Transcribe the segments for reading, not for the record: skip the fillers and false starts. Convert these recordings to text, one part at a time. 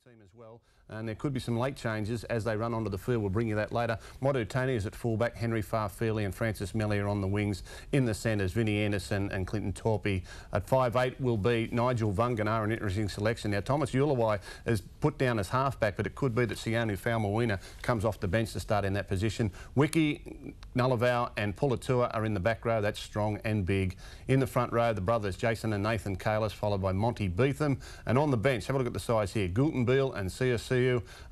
team as well, and there could be some late changes as they run onto the field. We'll bring you that later. Modu Tony is at fullback, Henry Farfeely and Francis Mellier on the wings. In the centres, Vinnie Anderson and Clinton Torpey. At 5'8" will be Nigel Vunganar, an interesting selection. Now, Thomas Ulawai is put down as halfback, but it could be that Sione Faumuina comes off the bench to start in that position. Wiki, Nullavow and Pulatua are in the back row. That's strong and big. In the front row, the brothers Jason and Nathan Kalis, followed by Monty Beetham. And on the bench, have a look at the size here. Gultenbiel and Siosiu,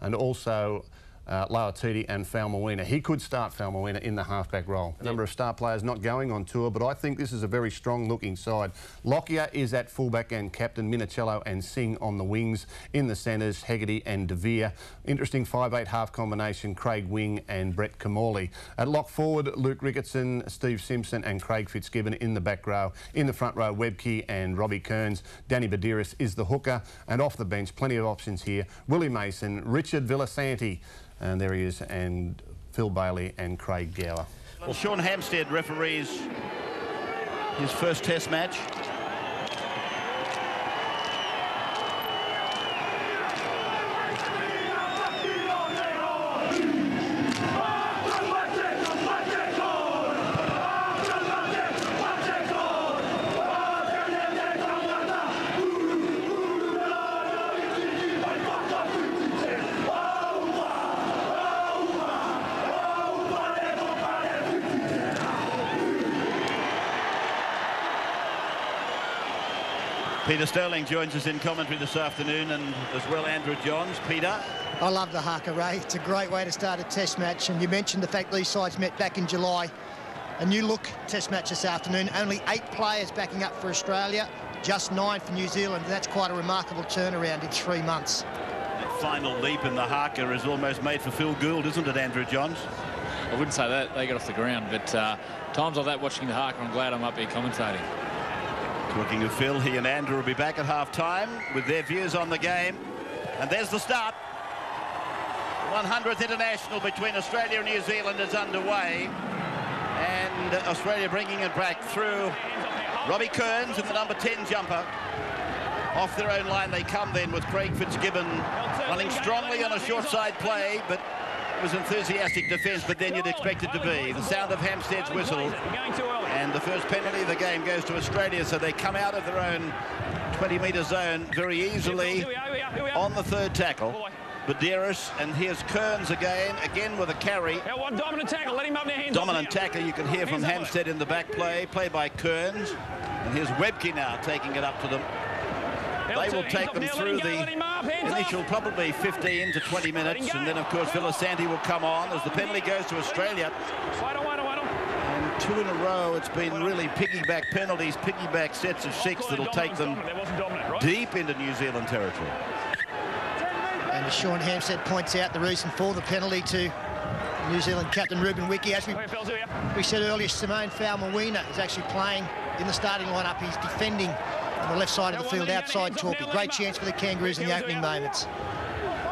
and also Lauatiti and Faumuina. He could start Faumuina in the halfback role. A number of star players not going on tour, but I think this is a very strong looking side. Lockyer is at fullback and captain, Minicello and Singh on the wings. In the centres, Hegarty and De Vere. Interesting 5'8" half combination, Craig Wing and Brett Kamali. At lock forward, Luke Ricketson, Steve Simpson and Craig Fitzgibbon in the back row. In the front row, Webke and Robbie Kearns. Danny Badiris is the hooker, and off the bench, plenty of options here. Willie Mason, Richard Villasanti, and there he is, and Phil Bailey and Craig Gower. Well, Sean Hampstead referees his first test match. Peter Sterling joins us in commentary this afternoon, and as well Andrew Johns. Peter? I love the haka, Ray. It's a great way to start a test match, and you mentioned the fact these sides met back in July. A new look test match this afternoon. Only 8 players backing up for Australia, just 9 for New Zealand. That's quite a remarkable turnaround in 3 months. That final leap in the haka is almost made for Phil Gould, isn't it, Andrew Johns? I wouldn't say that. They got off the ground, but times like that watching the haka, I'm glad I'm up here commentating. Talking of Phil, he and Andrew will be back at half-time with their views on the game. And there's the start. 100th international between Australia and New Zealand is underway. And Australia bringing it back through Robbie Kearns in the number 10 jumper. Off their own line they come then with Craig Fitzgibbon running strongly on a short side play, but it was enthusiastic defence, but then you'd expect it to be. The sound of Hampstead's whistle, and the first penalty of the game goes to Australia, so they come out of their own 20-metre zone very easily on the third tackle. Badiris, and here's Kearns again with a carry. Dominant tackle, let him up their hands. Dominant tackle, you can hear from Hampstead in the back play by Kearns. And here's Webke now taking it up to them. They will take them through the initial probably 15 to 20 minutes, and then of course Villasanti will come on as the penalty goes to Australia. And 2 in a row, it's been really piggyback penalties, piggyback sets of 6 that'll take them deep into New Zealand territory. And as Sean Hampstead points out, the reason for the penalty to New Zealand captain Ruben Wiki, as we said earlier, Simone Faumuina is actually playing in the starting lineup. He's defending on the left side of the field outside Torpey. Great chance for the Kangaroos in the opening moments.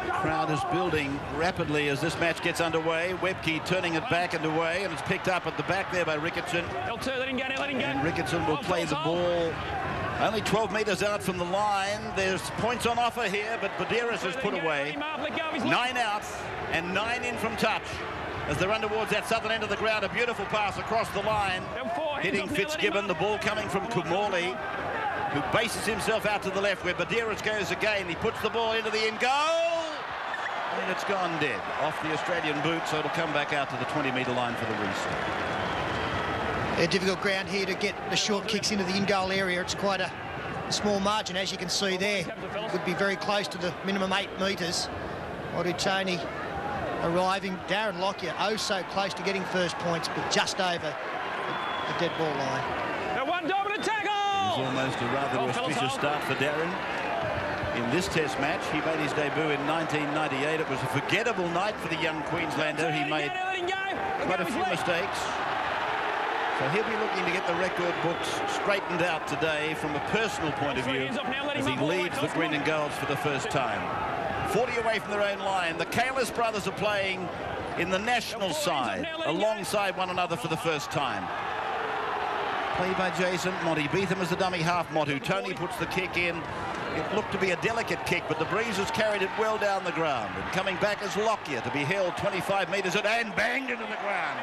Crowd is building rapidly as this match gets underway. Webke turning it back and away, and it's picked up at the back there by Ricketson. And Ricketson will play the ball only 12 metres out from the line. There's points on offer here, but Badiris is put away. 9 out and 9 in from touch as they run towards that southern end of the ground. A beautiful pass across the line, hitting Fitzgibbon. The ball coming from Kumali, who bases himself out to the left, where Badiris goes again. He puts the ball into the in goal, and it's gone dead off the Australian boot, so it'll come back out to the 20-metre line for the reset. A difficult ground here to get the short kicks into the in-goal area. It's quite a small margin, as you can see there. Would be very close to the minimum 8 metres. Odutoni arriving. Darren Lockyer, oh so close to getting first points, but just over the dead ball line. One dominant tackle! It was almost a rather auspicious start for Darren in this test match. He made his debut in 1998. It was a forgettable night for the young Queenslander. He made quite a few mistakes. So he'll be looking to get the record books straightened out today from a personal point of view as he leads the green and golds for the first time. 40 away from their own line. The Kalis brothers are playing in the national side alongside one another for the first time. Play by Jason. Monty Beetham as the dummy half. Motu Tony puts the kick in. It looked to be a delicate kick, but the breeze has carried it well down the ground. And coming back is Lockyer to be held 25 metres and banged into the ground.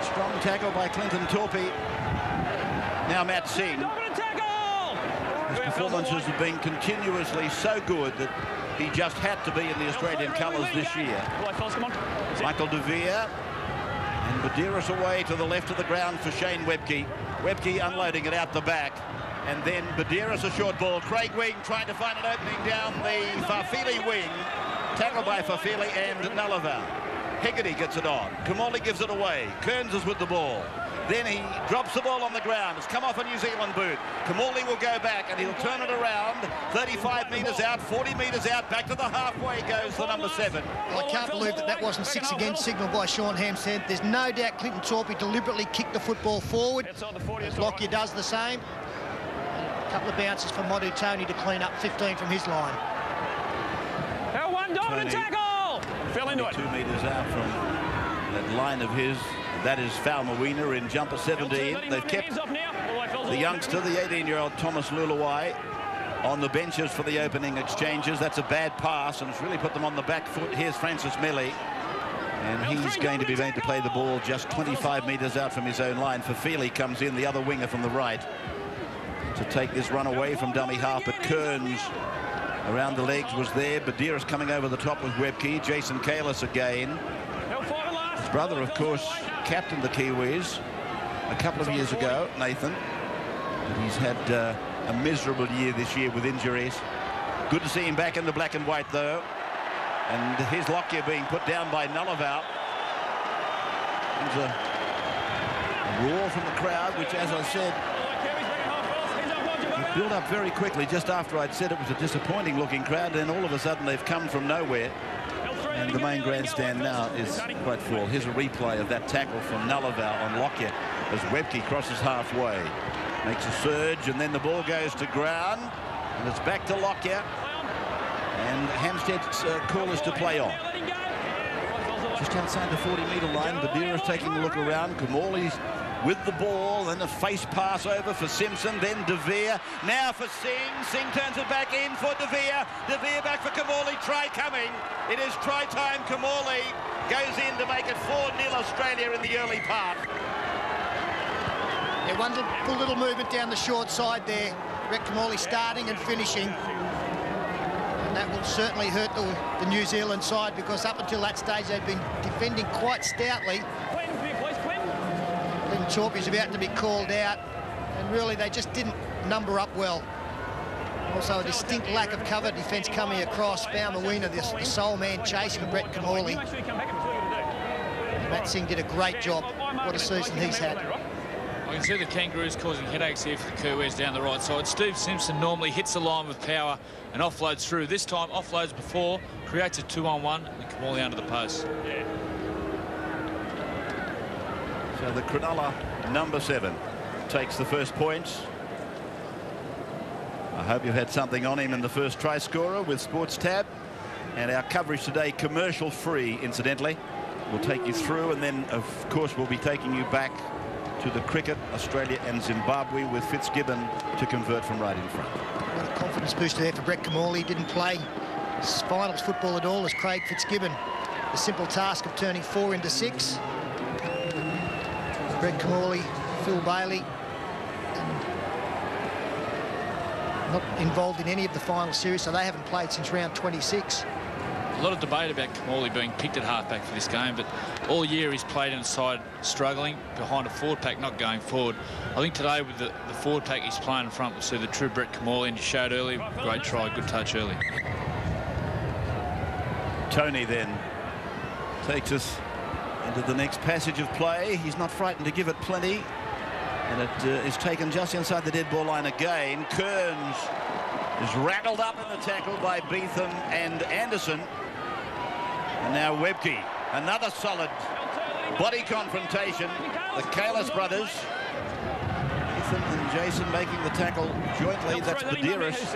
Strong tackle by Clinton Torpy. Now Matt Singh. His performances have been continuously so good that he just had to be in the Australian colours this year. Michael De Vere. And Badeiras away to the left of the ground for Shane Webke. Webke unloading it out the back. And then Badeiras a short ball. Craig Wing trying to find an opening down the Fafili wing. Tackled by Fafili and Nullivar. Hegarty gets it on. Kamali gives it away. Kearns is with the ball. Then he drops the ball on the ground. It's come off a New Zealand boot. Kamali will go back and he'll turn it around. 35 metres out, 40 metres out. Back to the halfway goes the number 7. Well, I can't believe that wasn't 6 again, signalled by Sean Hampstead. There's no doubt Clinton Torpy deliberately kicked the football forward. As Lockyer does the same. A couple of bounces for Modu Tony to clean up 15 from his line. L1 dominant tackle! Fell into it. 2 metres out from that line of his. That is Falmawina in jumper 17. They've kept the youngster, the 18-year-old Thomas Luluwai, on the benches for the opening exchanges. That's a bad pass, and it's really put them on the back foot. Here's Francis Melly, and he's going to be made to play the ball just 25 metres out from his own line. Fafili comes in, the other winger from the right, to take this run away from dummy half, but Kearns around the legs was there. Badeiras coming over the top with Webke. Jason Kalis again. His brother, of course, captained the Kiwis a couple of years ago, Nathan. He's had a miserable year this year with injuries. Good to see him back in the black and white, though. And here's Lockyer being put down by Nullivar. There's a roar from the crowd, which, as I said, it built up very quickly just after I'd said it was a disappointing-looking crowd, and all of a sudden they've come from nowhere. And the main grandstand now is quite full. Here's a replay of that tackle from Nullivar on Lockyer as Webke crosses halfway. Makes a surge, and then the ball goes to ground. And it's back to Lockyer. And Hampstead's call is to play on. Just outside the 40-metre line, Badeiras taking a look around. Kamali's with the ball, then a face pass over for Simpson, then De Vere, now for Singh. Singh turns it back in for De Vere. De Vere back for Kamali. Try coming. It is try time. Kamali goes in to make it 4-0 Australia in the early part. Yeah, one little movement down the short side there. Brett Kamali starting and finishing. And that will certainly hurt the New Zealand side, because up until that stage they've been defending quite stoutly. Torpy's about to be called out, and really they just didn't number up well. Also a distinct lack of cover defence coming across. Falmawina, the sole man chasing Brett Kamali. Matt Singh did a great job. What a season he's had. I can see the Kangaroos causing headaches here for the Kiwis down the right side. Steve Simpson normally hits the line with power and offloads through. This time offloads before, creates a 2-on-1, and Kamali under the post. Yeah. So the Cronulla number 7 takes the first points. I hope you've had something on him in the first try scorer with Sports Tab. And our coverage today, commercial free, incidentally. We'll take you through, and then, of course, we'll be taking you back to the cricket, Australia and Zimbabwe, with Fitzgibbon to convert from right in front. What a confidence booster there for Brett Kamali. Didn't play his finals football at all as Craig Fitzgibbon. The simple task of turning 4 into 6. Brett Kamali, Phil Bailey, not involved in any of the final series, so they haven't played since round 26. A lot of debate about Kamali being picked at halfback for this game, but all year he's played inside, struggling behind a forward pack, not going forward. I think today with the forward pack he's playing in front, we'll see the true Brett Kamali, and you showed earlier, great try, good touch early. Tony then takes us into the next passage of play. He's not frightened to give it plenty, and it is taken just inside the dead ball line again. Kearns is rattled up in the tackle by Beetham and Anderson, and now Webke, another solid body confrontation. The Kalis brothers, Beetham and Jason, making the tackle jointly. That's Badeiras,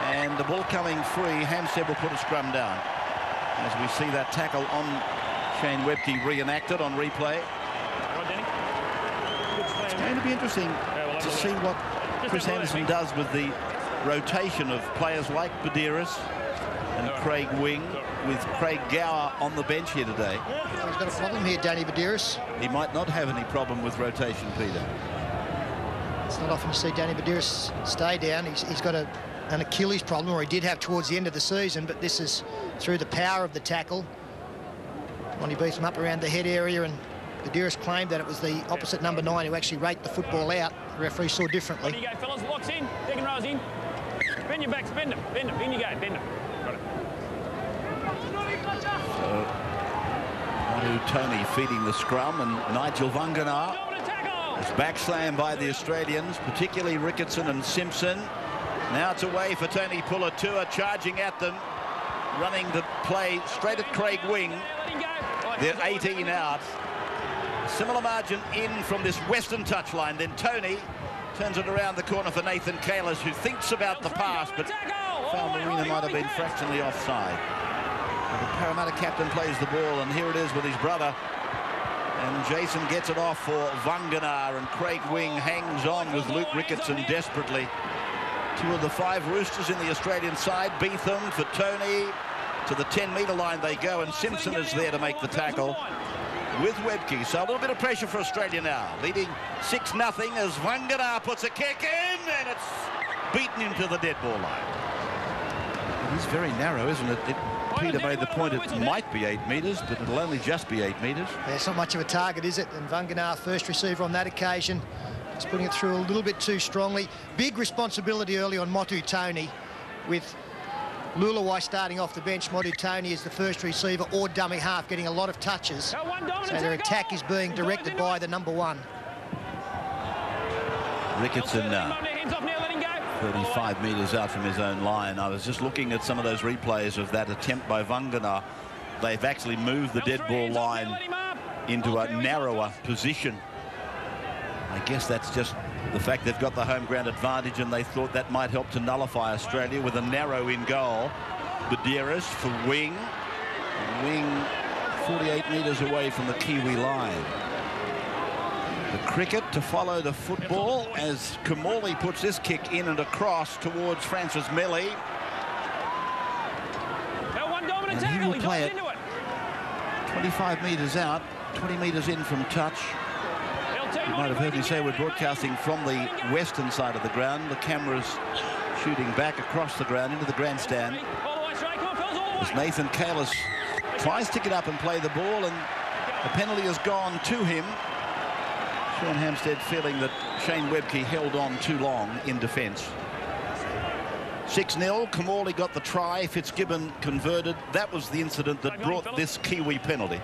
and the ball coming free. Hampstead will put a scrum down as we see that tackle on Shane Webke reenacted on replay. It's going to be interesting to see what Chris Anderson does with the rotation of players like Badiris and Craig Wing, with Craig Gower on the bench here today. He's got a problem here, Danny Badiris. He might not have any problem with rotation, Peter. It's not often you see Danny Badiris stay down. He's got an Achilles problem, or he did have towards the end of the season, but this is through the power of the tackle. Monty beats him up around the head area, and Badiris claimed that it was the opposite number 9 who actually raked the football out. The referee saw differently. In you go, fellas. Locks in. Second row's in. Bend your backs. Bend them. Bend them. In you go. Bend them. Got it. Tony feeding the scrum, and Nigel Vanganar is backslammed by the Australians, particularly Ricketson and Simpson. Now it's away for Tony Pulatua, charging at them, running the play straight at Craig Wing. They're 18 out. Similar margin in from this western touchline. Then Tony turns it around the corner for Nathan Kalis, who thinks about the pass, but Falmarina might have been fractionally offside. The Parramatta captain plays the ball, and here it is with his brother. And Jason gets it off for Vanganar, and Craig Wing hangs on with Luke Ricketson desperately. 2 of the 5 Roosters in the Australian side. Beetham for Tony. To the 10-metre line they go, and Simpson is there to make the tackle with Webke. So a little bit of pressure for Australia now, leading 6-0 as Vanganar puts a kick in, and it's beaten into the dead ball line. It is very narrow, isn't it? Peter made the point it might be 8 metres, but it'll only just be 8 metres. Yeah, it's not much of a target, is it? And Vanganar, first receiver on that occasion, is putting it through a little bit too strongly. Big responsibility early on Motu Tony, with Lulawai starting off the bench. Motu Tony is the first receiver or dummy half, getting a lot of touches. So their attack is being directed by the number 1. Ricketson now 35 metres out from his own line. I was just looking at some of those replays of that attempt by Vanganar. They've actually moved the dead ball line into a narrower position. I guess that's just the fact they've got the home ground advantage, and they thought that might help to nullify Australia with a narrow in goal. Badiris for Wing. Wing 48 metres away from the Kiwi line. The cricket to follow the football as Kamali puts this kick in and across towards Francis Melly. And he will play it 25 metres out, 20 metres in from touch. You might have heard me say we're broadcasting from the western side of the ground. The camera's shooting back across the ground into the grandstand as Nathan Kalis tries to get up and play the ball, and the penalty has gone to him. Sean Hampstead feeling that Shane Webke held on too long in defence. 6-0. Kamali got the try. Fitzgibbon converted. That was the incident that brought this Kiwi penalty.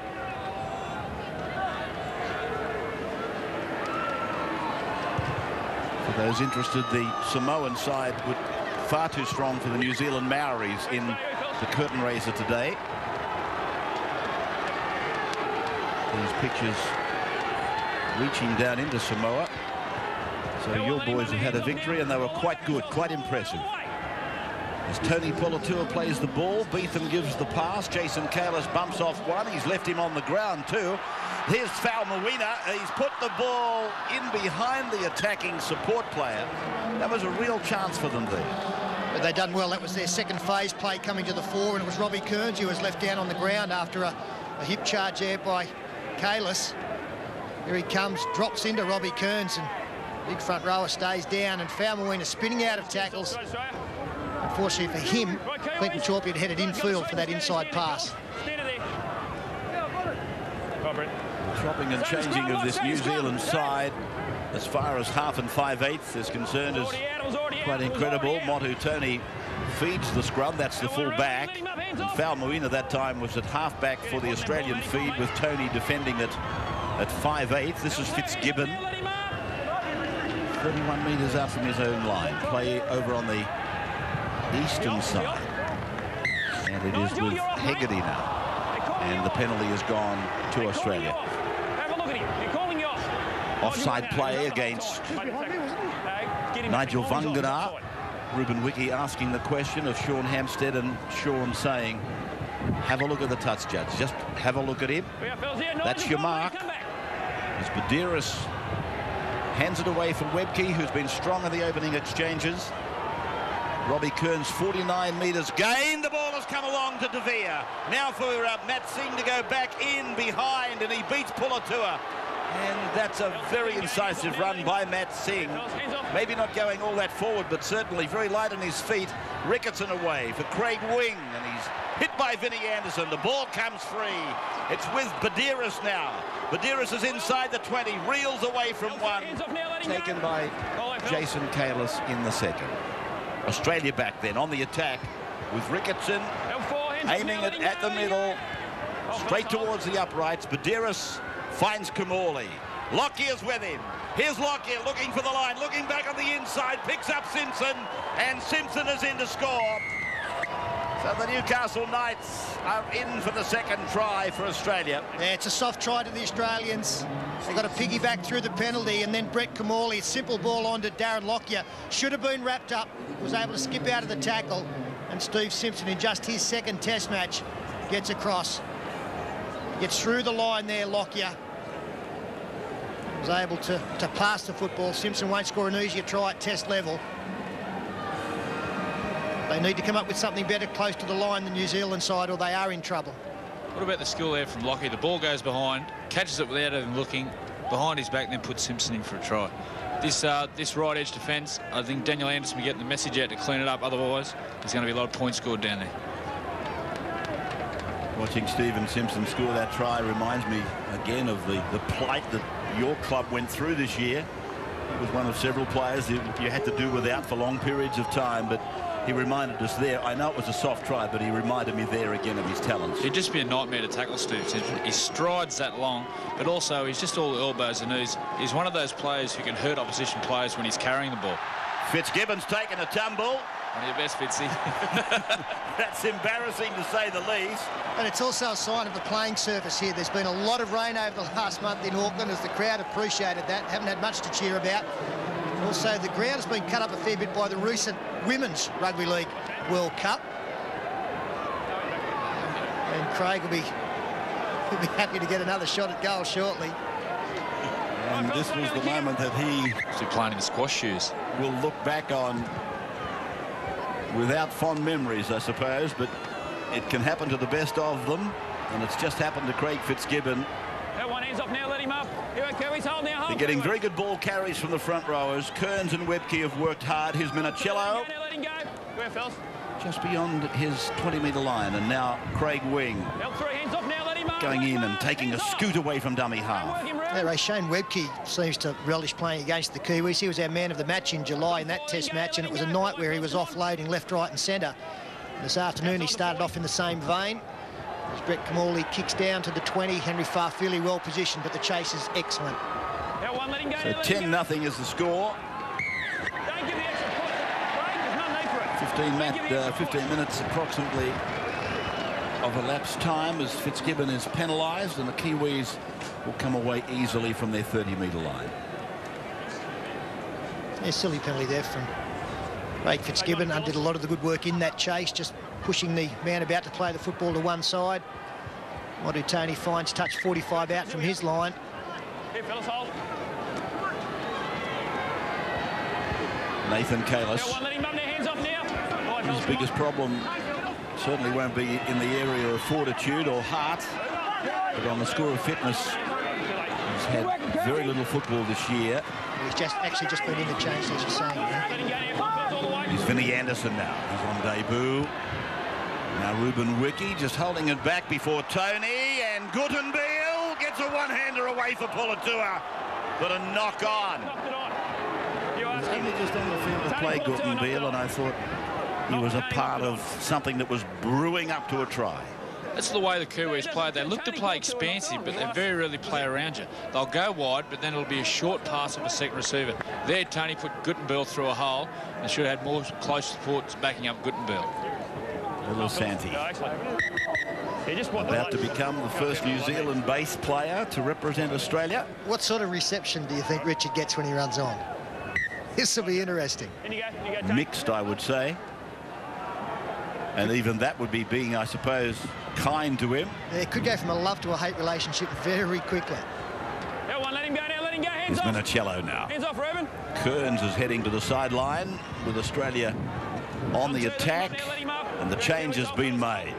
For those interested, the Samoan side were far too strong for the New Zealand Maoris in the curtain raiser today. These pictures reaching down into Samoa. So your boys have had a victory, and they were quite good, quite impressive. As Tony Pulatua plays the ball, Beetham gives the pass. Jason Kalis bumps off one. He's left him on the ground too. Here's Falmarina. He's put the ball in behind the attacking support player. That was a real chance for them there. But they done well. That was their second phase play coming to the fore, and it was Robbie Kearns who was left down on the ground after a hip charge there by Kalis. Here he comes, drops into Robbie Kearns, and big front rower stays down, and Falmarina spinning out of tackles. Unfortunately for him, Clinton Chorpy had headed infield for that inside pass. Chopping and changing of this New Zealand side as far as half and 5/8 is concerned is quite incredible. Motu Tony feeds the scrum. That's the full back. And Falmarina that time was at half back for the Australian feed, with Tony defending it at 5/8. This is Fitzgibbon. 31 metres out from his own line. Play over on the eastern side. And it is with Hegarty now. And the penalty has gone to Australia. Offside play against Nigel Vanganar. Ruben Wiki asking the question of Sean Hampstead, and Sean saying, have a look at the touch, judge. Just have a look at him. That's your mark. As Badiris Hands it away for Webke, who's been strong in the opening exchanges. Robbie Kearns, 49 metres gained. The ball has come along to De Vere. Now for Matt Singh to go back in behind, and he beats Pulatua. And that's a very incisive run by Matt Singh. Maybe not going all that forward, but certainly very light on his feet. Ricketson away for Craig Wing, and he's hit by Vinnie Anderson. The ball comes free. It's with Badiris now. Badiris is inside the 20, reels away from one. Taken by Jason Kalis in the second. Australia back then on the attack with Ricketson aiming it at the middle, straight towards the uprights. Badiris finds Kamali. Lockyer's with him. Here's Lockyer looking for the line, looking back on the inside, picks up Simpson, and Simpson is in to score. So the Newcastle Knights are in for the second try for Australia. Yeah, it's a soft try to the Australians. They got a piggyback through the penalty, and then Brett Kamali, simple ball on to Darren Lockyer. Should have been wrapped up, was able to skip out of the tackle, and Steve Simpson in just his second test match gets across. Gets through the line there, Lockyer. Was able to pass the football. Simpson won't score an easier try at test level. They need to come up with something better close to the line, the New Zealand side, or they are in trouble. What about the skill there from Lockyer? The ball goes behind, catches it without even looking, behind his back, then puts Simpson in for a try. This right edge defence, I think Daniel Anderson will get the message out to clean it up. Otherwise, there's going to be a lot of points scored down there. Watching Stephen Simpson score that try reminds me again of the plight that your club went through this year. He was one of several players you had to do without for long periods of time, but he reminded us there. I know it was a soft try, but he reminded me there again of his talents. He'd just be a nightmare to tackle, Steve. He strides that long, but also he's just all elbows and knees. He's one of those players who can hurt opposition players when he's carrying the ball. Fitzgibbon's taken a tumble. One of your best, Fitzy. That's embarrassing to say the least. And it's also a sign of the playing surface here. There's been a lot of rain over the last month in Auckland, as the crowd appreciated that. Haven't had much to cheer about. Also, the ground has been cut up a fair bit by the recent Women's Rugby League World Cup. And Craig will be happy to get another shot at goal shortly. And this was the moment that he playing in the squash shoes. Will look back on without fond memories, I suppose, but it can happen to the best of them, and it's just happened to Craig Fitzgibbon. One hands off now, let him up. Here we go, he's holding now. They're getting very good ball carries from the front rowers. Kearns and Webke have worked hard. Here's Minicello. Let him go. Where, fellas? Just beyond his 20-metre line, and now Craig Wing going in and taking a scoot away from dummy half. Yeah, Ray, Shane Webke seems to relish playing against the Kiwis. He was our man of the match in July in that test match, and it was a night where he was offloading left, right and centre. This afternoon he started off in the same vein. As Brett Kamali kicks down to the 20, Henry Farfili well positioned, but the chase is excellent. So 10-0 is the score. 15 minutes approximately of elapsed time as Fitzgibbon is penalised, and the Kiwis will come away easily from their 30-metre line. Yeah, silly penalty there from Craig Fitzgibbon. Did a lot of the good work in that chase, just pushing the man about to play the football to one side. Tony finds touch 45 out from his line. Nathan Kalis. His biggest problem certainly won't be in the area of fortitude or heart, but on the score of fitness. He's had very little football this year. He's actually just been in the change, as you're saying. He's Vinnie Anderson now. He's on debut. Now Ruben Wiki just holding it back before Tony, and Guttenbeil gets a one-hander away for Pulatua, but a knock-on. He was only just on the field to play Guttenbeil, and I thought he was a part of something that was brewing up to a try. That's the way the Kiwis play. They look to play expansive, but they very rarely play around you. They'll go wide, but then it'll be a short pass of a second receiver. There, Tony put Guttenbeil through a hole. They should have had more close supports backing up Guttenbeil. Little Santi about to become the first New Zealand-based player to represent Australia. What sort of reception do you think Richard gets when he runs on? This will be interesting. Mixed, I would say. And even that would be being, I suppose, kind to him. Yeah, it could go from a love to a hate relationship very quickly. Let him go now, let him go. is Minicello now. Hands off, Reuben. Kearns is heading to the sideline with Australia on the attack, and the change has been made.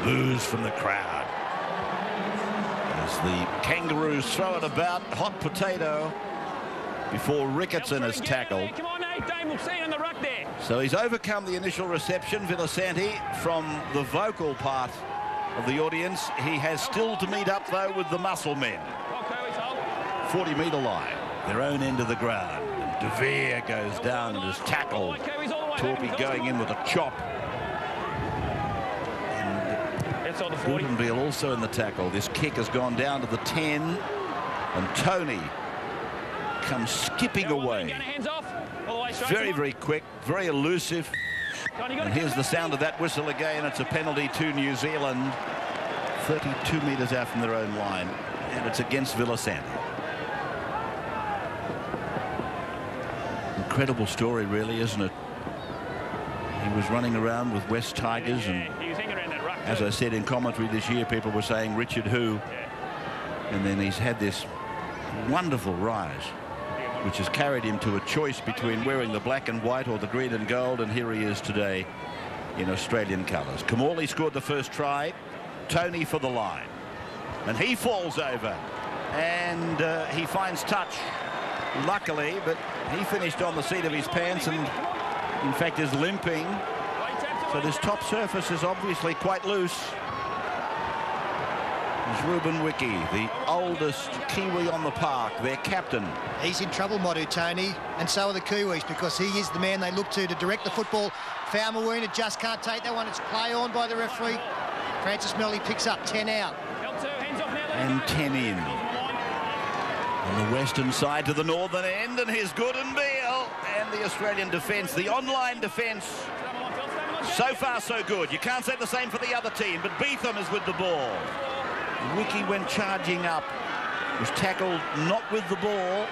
Boos from the crowd as the Kangaroos throw it about. Hot potato before Ricketson is tackled. Come on, Nate. Dame will see it in the ruck there. So he's overcome the initial reception, Villasanti, from the vocal part of the audience. He has still to meet up, though, with the muscle men. 40-metre line, their own end of the ground. And De Vere goes down and is tackled. Torpy going in with a chop. And Gutenbeil also in the tackle. This kick has gone down to the 10. And Tony comes skipping away. Very, very quick, very elusive. And here's the sound of that whistle again. It's a penalty to New Zealand. 32 metres out from their own line. And it's against Villasanti. Incredible story, really, isn't it? He was running around with West Tigers, and as I said in commentary this year, people were saying Richard who, and then he's had this wonderful rise, which has carried him to a choice between wearing the black and white or the green and gold, and here he is today in Australian colours. Kamali scored the first try. Tony for the line, and he falls over, and he finds touch, luckily, but he finished on the seat of his pants and in fact is limping. So this top surface is obviously quite loose. There's Ruben Wiki, the oldest Kiwi on the park, their captain. He's in trouble, Modu Tony, and so are the Kiwis, because he is the man they look to direct the football. Faumuina just can't take that one. It's play on by the referee. Francis Melly picks up 10 out. And 10 in. On the western side to the northern end, and here's Gutenbeil and the Australian defence, the online defence. So far, so good. You can't say the same for the other team, but Beetham is with the ball. Wiki went charging up, was tackled not with the ball.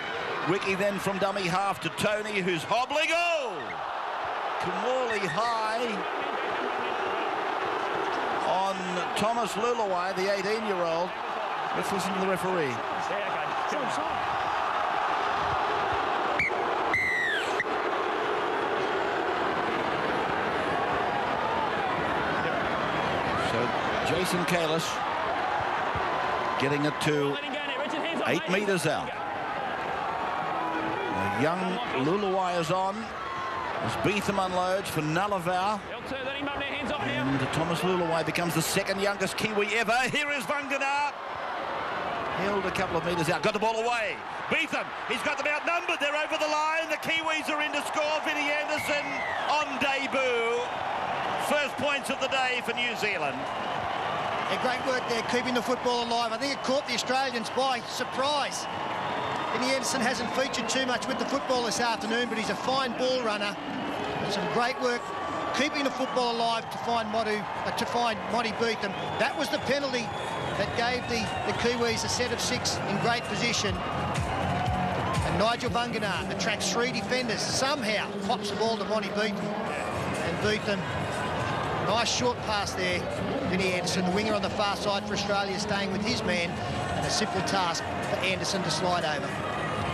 Wiki then from dummy half to Tony, who's hobbling. Oh! Kamali high on Thomas Luluai, the 18-year-old. Let's listen to the referee. So Jason Kalis getting it to 8 metres out. A young Luluai is on as Beetham unloads for Nullavow. And Thomas Luluai becomes the second youngest Kiwi ever. Here is Vangana. Held a couple of metres out. Got the ball away. Beetham, he's got them outnumbered. They're over the line. The Kiwis are in to score. Vinnie Anderson on debut. First points of the day for New Zealand. Yeah, great work there, keeping the football alive. I think it caught the Australians by surprise. Vinnie Anderson hasn't featured too much with the football this afternoon, but he's a fine ball runner. Some great work keeping the football alive to find Modi Beetham. That was the penalty that gave the Kiwis a set of 6 in great position. And Nigel Vangana attracts 3 defenders, somehow pops the ball to Monty Beetham. And Beetham, nice short pass there. Vinnie Anderson, the winger on the far side for Australia, staying with his man, and a simple task for Anderson to slide over.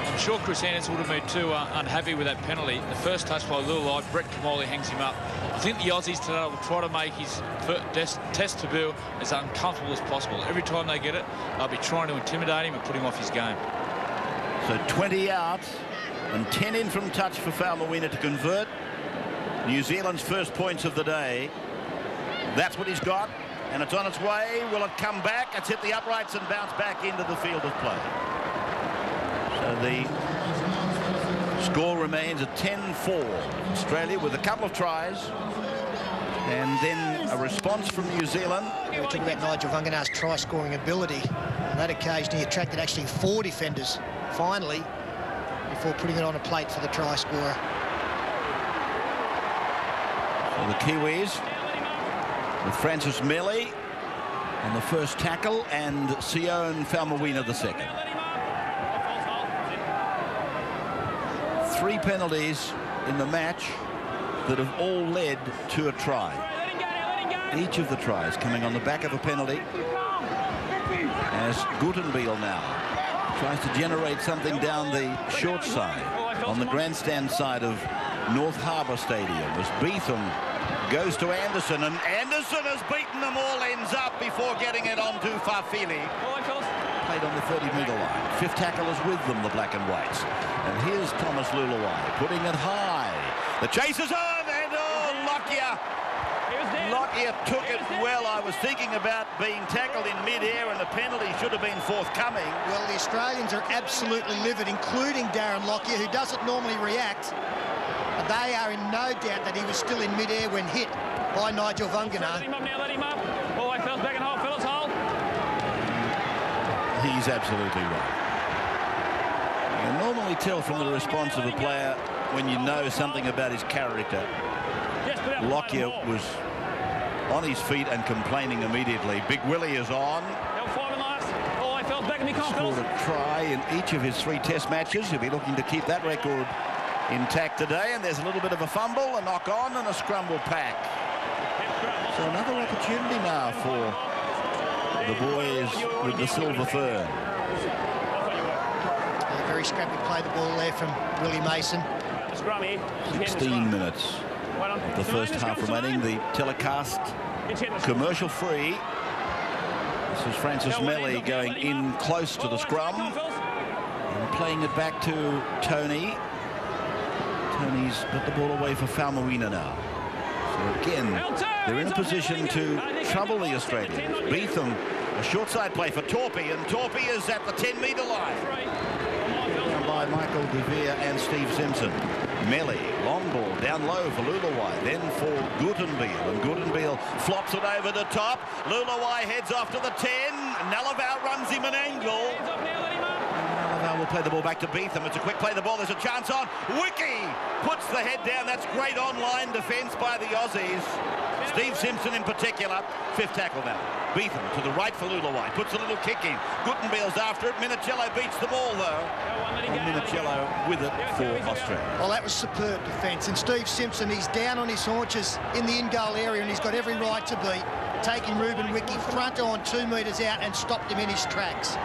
I'm sure Chris Anderson would have been too unhappy with that penalty. The first touch by Luluai, Brett Kamali hangs him up. I think the Aussies today will try to make his test debut as uncomfortable as possible. Every time they get it, they'll be trying to intimidate him and put him off his game. So 20 out and 10 in from touch for Faumuina to convert. New Zealand's first points of the day. That's what he's got, and it's on its way. Will it come back? It's hit the uprights and bounce back into the field of play. So the score remains at 10-4. Australia with a couple of tries, and then a response from New Zealand. We talk about Nigel Vangana's try-scoring ability. On that occasion, he attracted actually 4 defenders, finally, before putting it on a plate for the try scorer. So the Kiwis with Francis Melly on the first tackle and Sion Faumuina the second. 3 penalties in the match that have all led to a try. Each of the tries coming on the back of a penalty, as Gutenbeil now Tries to generate something down the short side on the grandstand side of North Harbour Stadium as Beetham goes to Anderson, and Anderson has beaten them all ends up before getting it on to Farfili. Played on the 30-metre line. Fifth tackle is with them, the black and whites. And here's Thomas Luluwai putting it high. The chase is on, and Lockyer took it well. I was thinking about being tackled in mid-air, and the penalty should have been forthcoming. Well, the Australians are absolutely livid, including Darren Lockyer, who doesn't normally react. But they are in no doubt that he was still in mid-air when hit by Nigel Vungana. Let him up now, let him up. All right, Phil's back and hold. Phil's hold. He's absolutely right. You can normally tell from the response of a player when you know something about his character. Lockyer was on his feet and complaining immediately. Big Willie is on. Scored a try in each of his 3 test matches. He'll be looking to keep that record intact today. And there's a little bit of a fumble, a knock on, and a scramble pack. So another opportunity now for the boys with the Silver Fern. Very scrappy play the ball there from Willie Mason. 16 minutes of the first half remaining. The telecast commercial free. This is Francis Melly going in close to the scrum and playing it back to Tony. Tony's got the ball away for Faumuina now. So again, they're in a position to trouble the Australians. Beetham, a short side play for Torpy, and Torpy is at the 10-metre line. By Michael De Vere and Steve Simpson. Melly, long ball down low for Luluwai, then for Gutenbiel, and Gutenbiel flops it over the top. Luluwai heads off to the 10. Nalaval runs him an angle. Nalaval will play the ball back to Beetham. It's a quick play the ball. There's a chance on. Wiki puts the head down. That's great online defence by the Aussies. Steve Simpson in particular. 5th tackle now. Beetham to the right for Luluwai. Puts a little kick in. Gutenbiel's after it. Minicello beats the ball though. Minicello with it for Australia. Well, that was superb defence. And Steve Simpson, he's down on his haunches in the in-goal area, and he's got every right to be. Taking Ruben Wiki front on 2 metres out and stopped him in his tracks.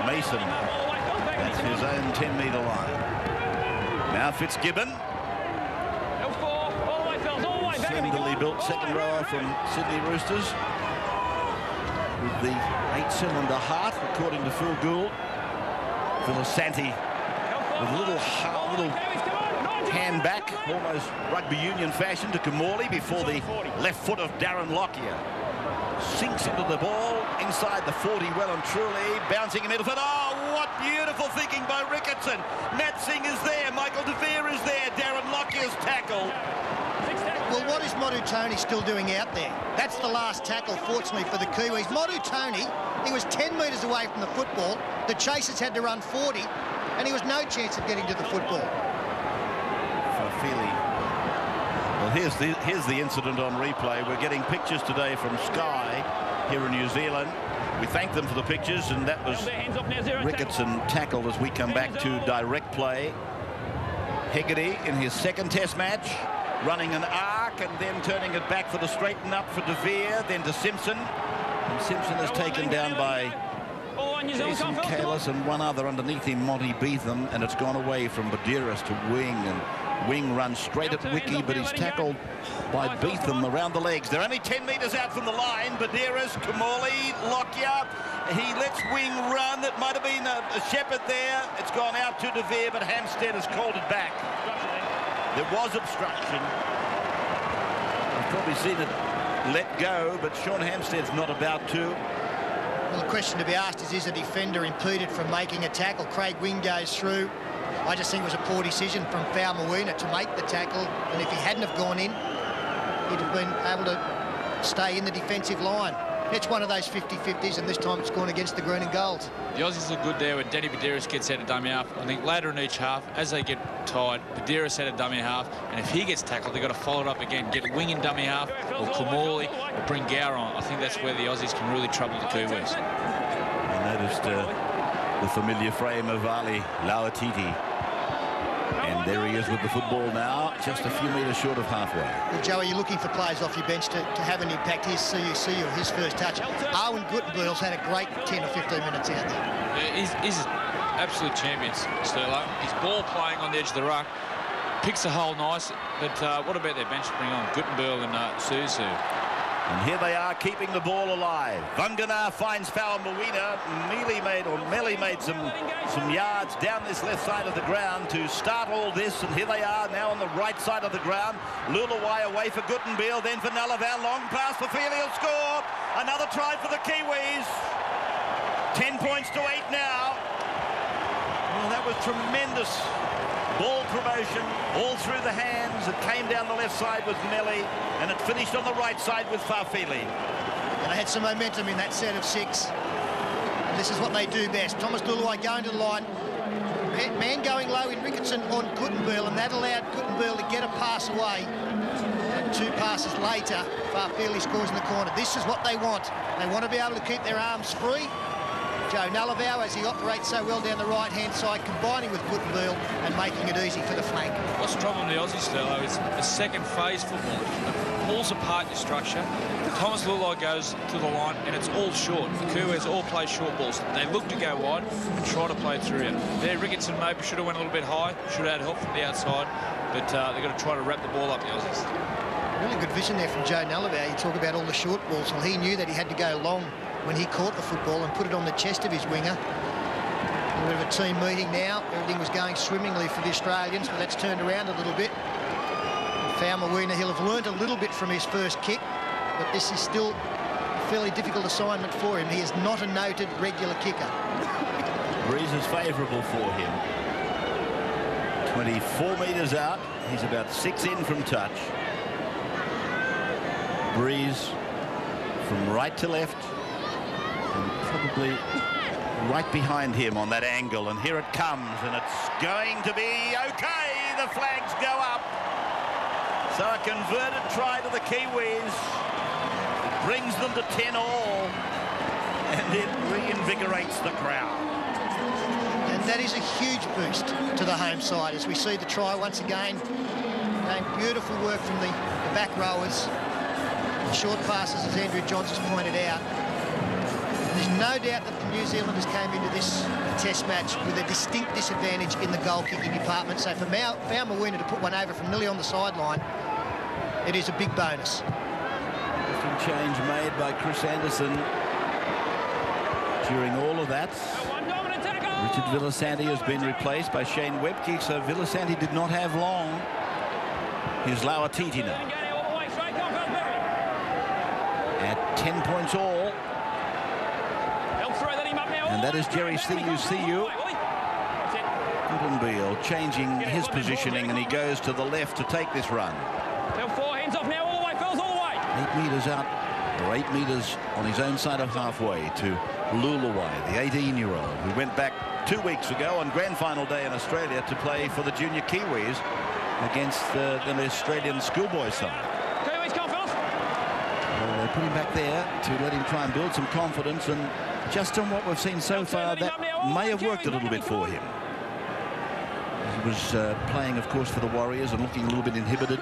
Mason, that's his own 10-metre line. Now Fitzgibbon. Slenderly built second rower from Sydney Roosters with the 8-cylinder heart, according to Phil Gould. Villasanti with a little hand back, almost rugby union fashion, to Kamali before the left foot of Darren Lockyer. Sinks into the ball inside the 40 well and truly, bouncing in middle foot. Oh, what beautiful thinking by Ricketson. Matt Singh is there, Michael De Vere is there, Darren Lockyer's tackle. Well, what is Modu Tony still doing out there? That's the last tackle, fortunately, for the Kiwis. Modu Tony, he was 10 metres away from the football. The chasers had to run 40, and he was no chance of getting to the football. Farfili. Well, here's the incident on replay. We're getting pictures today from Sky here in New Zealand. We thank them for the pictures, and that was Ricketson tackled as we come back to direct play. Hegarty in his 2nd test match, running an arc and then turning it back for the straighten up for De Vere, then to Simpson. And Simpson is taken down by Jason Kalis and one other underneath him, Monty Beetham, and it's gone away from Badiris to Wing, and Wing runs straight at Wiki, but he's tackled by Beetham around the legs. They're only 10 metres out from the line. Badiris, Kamali, Lockyer. He lets Wing run. It might have been a Shepherd there. It's gone out to De Vere, but Hampstead has called it back. There was obstruction. I've probably seen it let go, but Sean Hampstead's not about to. Well, the question to be asked is a defender impeded from making a tackle? Craig Wing goes through. I just think it was a poor decision from Faumuina to make the tackle, and if he hadn't have gone in, he'd have been able to stay in the defensive line. It's one of those 50-50s, and this time it's gone against the green and gold. The Aussies look good there when Danny Badiris gets out of dummy half. I think later in each half, as they get tired, Badiris out of dummy half, and if he gets tackled, they've got to follow it up again, get Wing in dummy half, or Kamali, or bring Gower on. I think that's where the Aussies can really trouble the Kiwis. I noticed the familiar frame of Ali Lauatiti And there he is with the football now, just a few metres short of halfway. Well, Joey, you're looking for players off your bench to have an impact. Here's CU, his first touch. Owen Guttenbeil's had a great 10 or 15 minutes out there. Yeah, he's absolute champion, Sterlo. His ball playing on the edge of the ruck. Picks a hole nice, but what about their bench bring on Guttenbeil and Susu? And here they are keeping the ball alive. Vunganar finds Fa'amawina. Melly made some yards down this left side of the ground to start all this. And here they are now on the right side of the ground. Lulawai away for Guttenbeil, then for Nalaval. Long pass for Feely will score. Another try for the Kiwis. 10 points to 8 now. Well, that was tremendous. Ball promotion all through the hands. It came down the left side with Melly, and it finished on the right side with Fa'afili. And they had some momentum in that set of 6. And this is what they do best. Thomas Lulawai going to the line. Man going low in Ricketson on Guttenbeil, and that allowed Guttenbeil to get a pass away. And 2 passes later, Fa'afili scores in the corner. This is what they want. They want to be able to keep their arms free. Joe Nullavau, as he operates so well down the right-hand side, combining with Guttenbeil and making it easy for the flank. What's the problem with the Aussie Sterlo is the second phase football. It pulls apart your structure. Thomas Lulawai goes to the line, and it's all short. The Kiwis all play short balls. They look to go wide and try to play through it. There, Ricketson maybe should have went a little bit high, should have had help from the outside, but they've got to try to wrap the ball up, the Aussies. Really good vision there from Joe Nullavau. You talk about all the short balls. Well, he knew that he had to go long when he caught the football and put it on the chest of his winger. A bit of a team meeting now. Everything was going swimmingly for the Australians, but that's turned around a little bit. Fa'amawina, he'll have learnt a little bit from his first kick, but this is still a fairly difficult assignment for him. He is not a noted regular kicker. Breeze is favourable for him. 24 metres out. He's about 6 in from touch. Breeze from right to left, and probably right behind him on that angle, and here it comes, and it's going to be okay. The flags go up. So a converted try to the Kiwis. It brings them to 10-all, and it reinvigorates the crowd. And that is a huge boost to the home side as we see the try once again. Beautiful work from the back rowers. Short passes, as Andrew Johns has pointed out. There's no doubt that the New Zealanders came into this test match with a distinct disadvantage in the goal-kicking department. So for Fa'amawina to put one over from nearly on the sideline, it is a big bonus. Some change made by Chris Anderson during all of that. Richard Villasanti has been replaced by Shane Webke, so Villasanti did not have long. Here's Lauatiti now. At 10 points all. And that is Jerry Siu. Guttenbeil changing his positioning, and he goes to the left to take this run. 8 metres out, or 8 metres on his own side of halfway to Lulawai, the 18-year-old, who went back 2 weeks ago on grand final day in Australia to play for the junior Kiwis against the Australian schoolboy side. They put him back there to let him try and build some confidence, and just on what we've seen so far, that may have worked a little bit for him. He was playing, of course, for the Warriors and looking a little bit inhibited.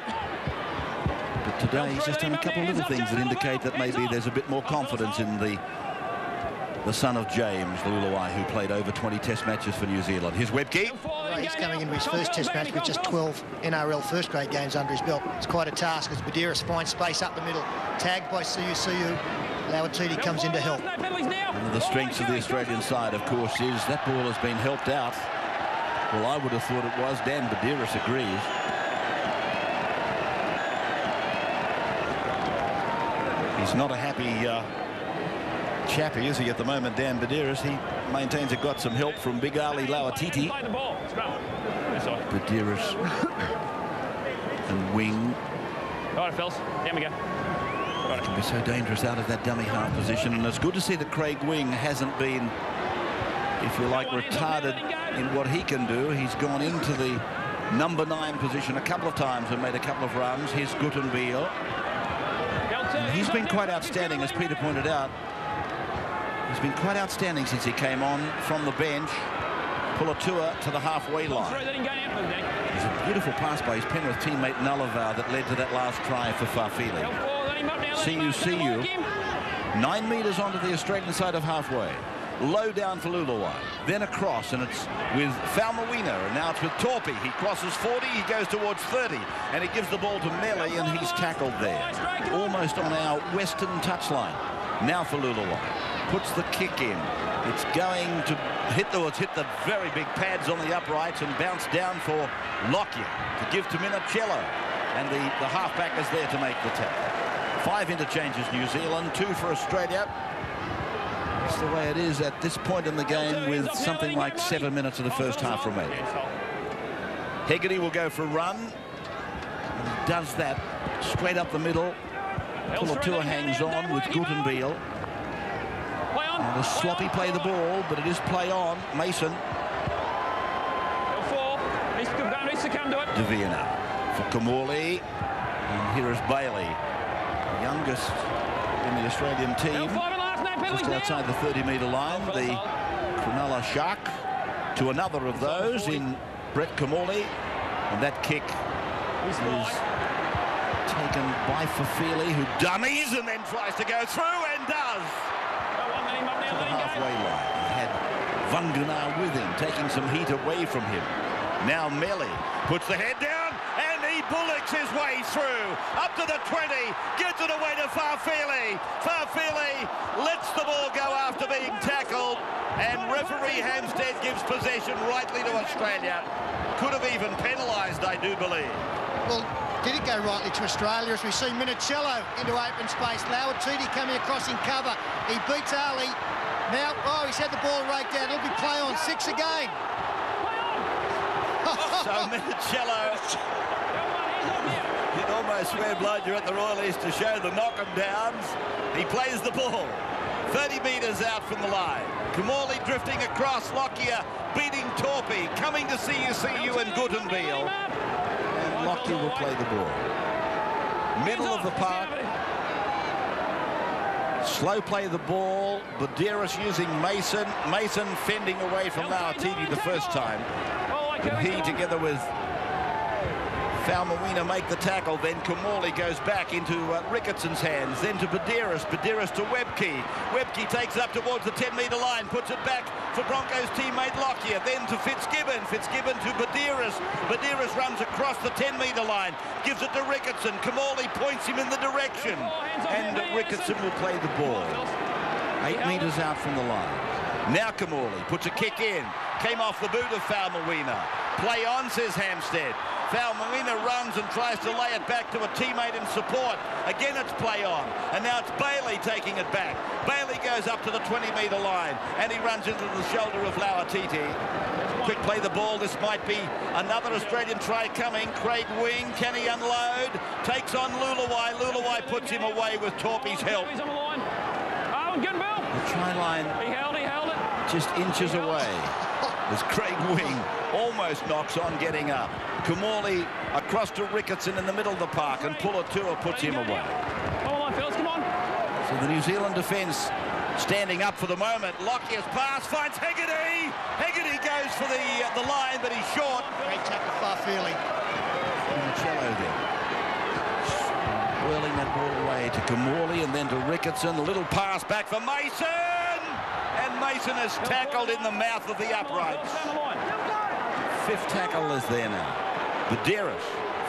But today he's just done a couple of little things that indicate that maybe there's a bit more confidence in the son of James Lulawai, who played over 20 test matches for New Zealand. Here's Webke. He's coming into his first test match with just 12 NRL first grade games under his belt. It's quite a task as Badiris finds space up the middle. Tagged by Siu. Lauatiti comes in to help. One of the strengths of the Australian side, of course, is that ball has been helped out. Well, I would have thought it was. Dan Badiris agrees. He's not a happy chappy, is he, at the moment, Dan Badiris? He maintains it got some help from Big Ali Lauatiti. Badiris and Wing. All right, fellas, down we go. It can be so dangerous out of that dummy half position, and it's good to see that Craig Wing hasn't been, if you like, retarded in what he can do. He's gone into the number 9 position a couple of times and made a couple of runs. Here's Guttenbeil. And he's been quite outstanding, as Peter pointed out. He's been quite outstanding since he came on from the bench. Pulatua to the halfway line. There's a beautiful pass by his Penrith teammate Nalavar that led to that last try for Fafili. See you. 9 metres onto the Australian side of halfway. Low down for Luluwai. Then across, and it's with Faumuina, and now it's with Torpy. He crosses 40, he goes towards 30, and he gives the ball to Melly, and he's tackled there. Almost on our western touchline. Now for Luluwai. Puts the kick in. It's going to hit the very big pads on the uprights and bounce down for Lockyer to give to Minicello. And the halfback is there to make the tackle. 5 interchanges New Zealand, 2 for Australia. That's the way it is at this point in the game with something like 7 minutes of the first half remaining. Hegarty will go for a run. And he does that straight up the middle. Pulatua hangs on with Gutenbiel. And a sloppy play the ball, but it is play on. Mason. Davina for Kamali. And here is Bailey, the youngest in the Australian team. Just outside the 30-metre line, the Cronulla Shark to another of those in Brett Kamali. And that kick is taken by Fafili, who dummies and then tries to go through and does. To the halfway line. He had Vanguna with him, taking some heat away from him. Now Melly puts the head down and he bullocks his way through. Up to the 20, gets it away to Fafili. Fafili lets the ball go after being tackled, and referee Hampstead gives possession rightly to Australia. Could have even penalised, I do believe. Well, did it go rightly to Australia as we see Minicello into open space. Lauatiti coming across in cover. He beats Ali. Now, oh, he's had the ball raked out. It'll be play on 6 again. So Minicello, you'd almost swear blood you're at the Royal East to show the knock-em-downs. He plays the ball 30 metres out from the line. Kamali drifting across, Lockyer beating Torpy, coming to see you and Gutenbiel. And Lockyer will play the ball. Middle of the park. Slow play the ball. Badiris using Mason. Mason fending away from Lauatiti the first time. And he, together with Faumuina, make the tackle. Then Kamali goes back into Rickettson's hands. Then to Badiris. Badiris to Webke. Webke takes it up towards the 10-metre line. Puts it back for Broncos teammate Lockyer. Then to Fitzgibbon. Fitzgibbon to Badiris. Badiris runs across the 10-metre line. Gives it to Ricketson. Kamali points him in the direction. And Ricketson will play the ball. 8 metres out from the line. Now Kamali puts a kick in. Came off the boot of Faumuina. Play on, says Hampstead. Faumuina runs and tries to lay it back to a teammate in support. Again, it's play on. And now it's Bailey taking it back. Bailey goes up to the 20-metre line, and he runs into the shoulder of Lauatiti. Quick play the ball. This might be another Australian try coming. Craig Wing, can he unload? Takes on Luluwai. Luluwai puts him away with Torpy's help. The try line just inches away as Craig Wing almost knocks on getting up. Kamali across to Ricketson in the middle of the park, and Pulatua puts him away. So the New Zealand defence standing up for the moment. Lockyer's pass finds Hegarty. Hegarty goes for the line, but he's short. Great tackle, Fafili. Minicello there. Whirling that ball away to Kamali and then to Ricketson. A little pass back for Mason. And Mason is tackled in the mouth of the uprights. 5th tackle is there now. Badiris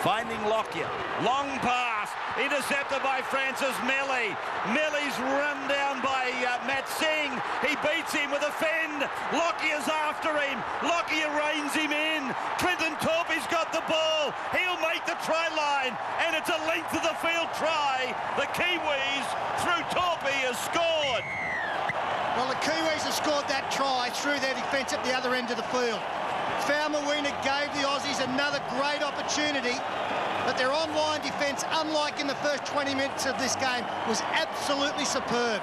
finding Lockyer. Long pass. Intercepted by Francis Melly. Melly's run down by Matt Singh. He beats him with a fend. Lockyer's after him. Lockyer reins him in. Clinton Torpy's got the ball. He'll make the try line. And it's a length of the field try. The Kiwis, through Torpy, has scored. Well, the Kiwis have scored that try through their defence at the other end of the field. Faumuina gave the Aussies another great opportunity, but their online defence, unlike in the first 20 minutes of this game, was absolutely superb.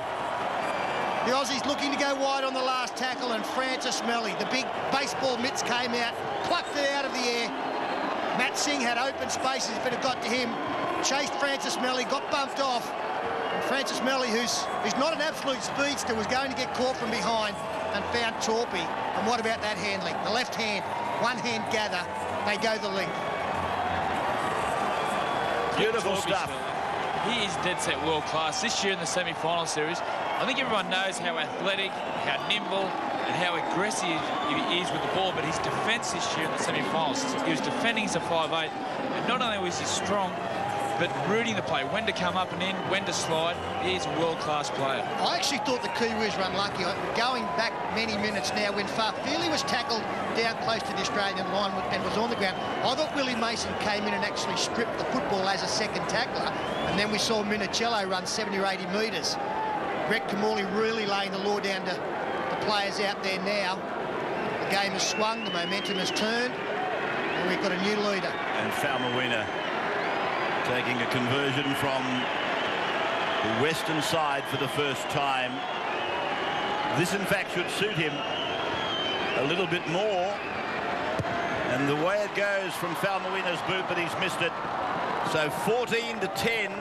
The Aussies looking to go wide on the last tackle, and Francis Melly, the big baseball mitts came out, plucked it out of the air. Matt Singh had open spaces, but it got to him. Chased Francis Melly, got bumped off. And Francis Melly, who's not an absolute speedster, was going to get caught from behind. and found Torpy. And what about that handling? The left hand, one hand gather, they go the length. Beautiful stuff. He is dead set world class. This year in the semi-final series, I think everyone knows how athletic, how nimble, and how aggressive he is with the ball, but his defence this year in the semi-finals, he was defending as a 5'8", and not only was he strong, but reading the play, when to come up and in, when to slide. He's a world-class player. I actually thought the Kiwis were unlucky. Going back many minutes now, when Farfeli was tackled down close to the Australian line and was on the ground, I thought Willie Mason came in and actually stripped the football as a second tackler, and then we saw Minicello run 70 or 80 metres. Brett Kamali really laying the law down to the players out there now. The game has swung, the momentum has turned, and we've got a new leader. And Falmawina taking a conversion from the western side for the first time. This, in fact, should suit him a little bit more. And the way it goes from Falmawina's boot, but he's missed it. So 14-10.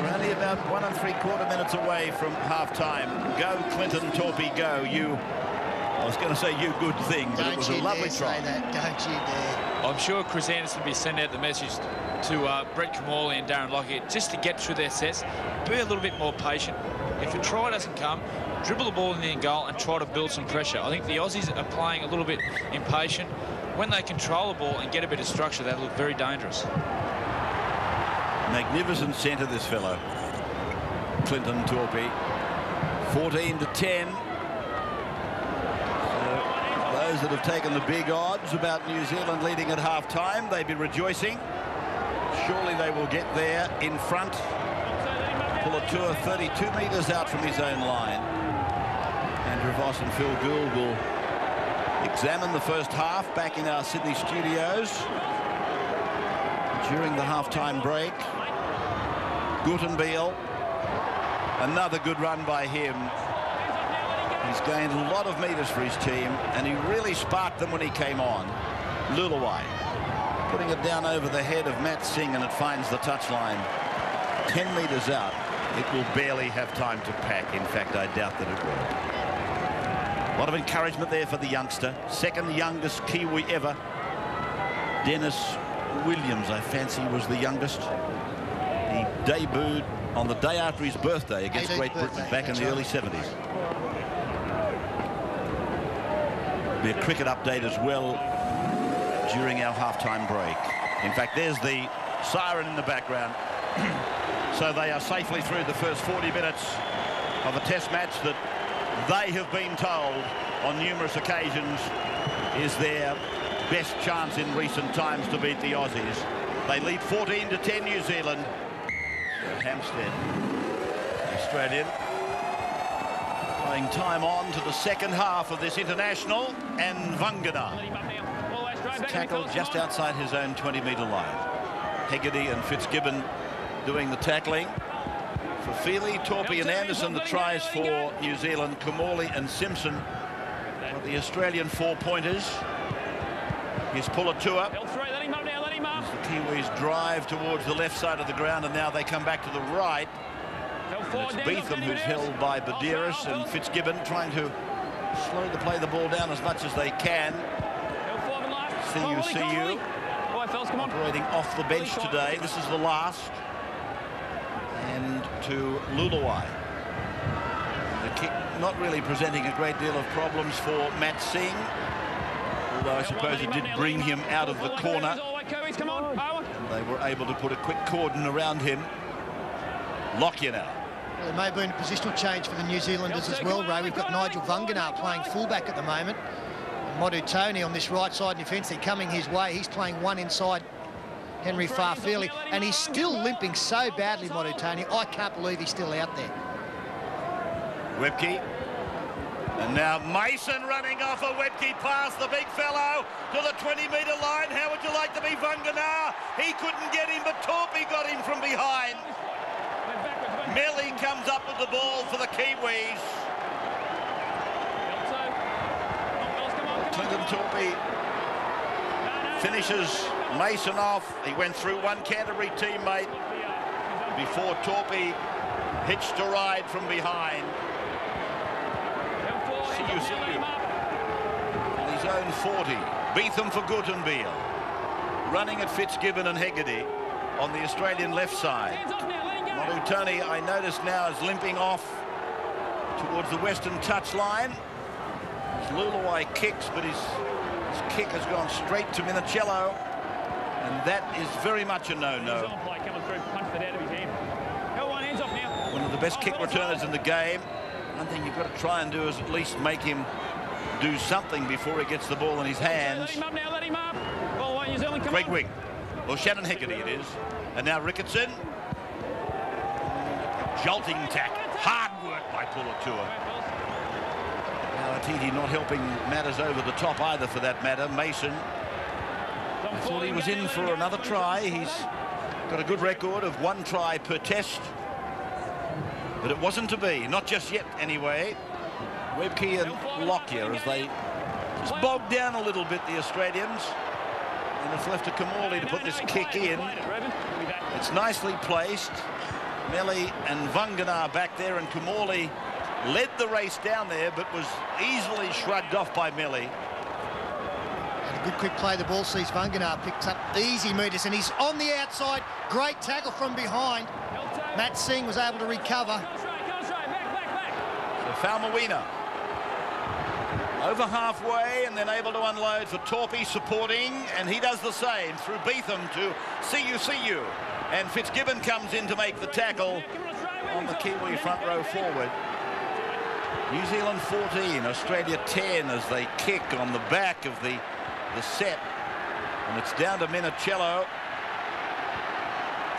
We're only about 1 3/4 minutes away from half-time. Go, Clinton Torpy, go. I was going to say you good thing, but it was a lovely try. Don't you dare. I'm sure Chris Anderson will be sending out the message to Brett Kamali and Darren Lockett just to get through their sets, be a little bit more patient. If a try doesn't come, dribble the ball in the end goal and try to build some pressure. I think the Aussies are playing a little bit impatient. When they control the ball and get a bit of structure, they look very dangerous. Magnificent centre, this fellow, Clinton Torpy. 14-10. Those that have taken the big odds about New Zealand leading at half-time, they'd be rejoicing. Surely they will get there in front. Pulatua 32 metres out from his own line. Andrew Voss and Phil Gould will examine the first half back in our Sydney studios. During the half-time break, Guttenbeil, another good run by him. He's gained a lot of metres for his team, and he really sparked them when he came on. Luluwai putting it down over the head of Matt Singh, and it finds the touchline 10 metres out. It will barely have time to pack. In fact, I doubt that it will. A lot of encouragement there for the youngster. Second youngest Kiwi ever. Dennis Williams, I fancy, was the youngest. He debuted on the day after his birthday against Great Britain back in the early 70s. Be a cricket update as well during our half-time break. In fact, there's the siren in the background. So they are safely through the first 40 minutes of a test match that they have been told on numerous occasions is their best chance in recent times to beat the Aussies. They lead 14-10 New Zealand. Hampstead, Australian, playing time on to the second half of this international, and Vangana tackled just outside his own 20-metre line. Hegarty and Fitzgibbon doing the tackling. For Feely, Torpy and Anderson, the tries for New Zealand. Kamali and Simpson, but the Australian four-pointers. Here's Pulatua. As the Kiwis drive towards the left side of the ground, and now they come back to the right. And it's Beetham who's held by Badiris, and Fitzgibbon trying to slow to play the ball down as much as they can. CU operating off the bench today. This is the last. And to Luluwai. The kick not really presenting a great deal of problems for Matt Singh, although I suppose it did bring him out of the corner. And they were able to put a quick cordon around him. Lockyer now. Well, there may have been a positional change for the New Zealanders as well, Ray. We've got Nigel Vangana playing fullback at the moment. Modu Tony on this right side defence. They're coming his way. He's playing one inside Henry Farfeli, and he's still limping so badly, Modu Tony. I can't believe he's still out there. Webke. And now Mason running off a Webke pass, the big fellow, to the 20-metre line. How would you like to be Vangana? He couldn't get him, but Torpy got him from behind. Melly comes up with the ball for the Kiwis. Clinton Torpy finishes Mason off. He went through one Canterbury teammate before Torpy hitched a ride from behind. you. On his own 40. Beetham for Guttenbeil. Running at Fitzgibbon and Hegarty on the Australian left side. Tony, I notice now, is limping off towards the western touchline. Luluai kicks, but his kick has gone straight to Minicello, and that is very much a no-no. One of the best kick returners in the game. One thing you've got to try and do is at least make him do something before he gets the ball in his hands. Craig Wing, or Shannon Hegarty it is, and now Ricketson. Jolting tackle, hard work by Pulatua. Now Atiti not helping matters over the top either, for that matter. Mason, I thought he was in for another try. He's got a good record of 1 try per test, but it wasn't to be, not just yet anyway. Webke and Lockyer, as they just bogged down a little bit, the Australians, and it's left to Kamali to put this kick in. It's nicely placed. Melly and Vanganar back there, and Kamali led the race down there, but was easily shrugged off by Melly. And a good quick play. The ball sees Vanganar, picks up easy meters, and he's on the outside. Great tackle from behind. Matt Singh was able to recover. So Falmawina over halfway, and then able to unload for Torpy supporting, and he does the same through Beetham to CU. And Fitzgibbon comes in to make the tackle on the Kiwi front row forward. New Zealand 14, Australia 10 as they kick on the back of the set. And it's down to Minicello.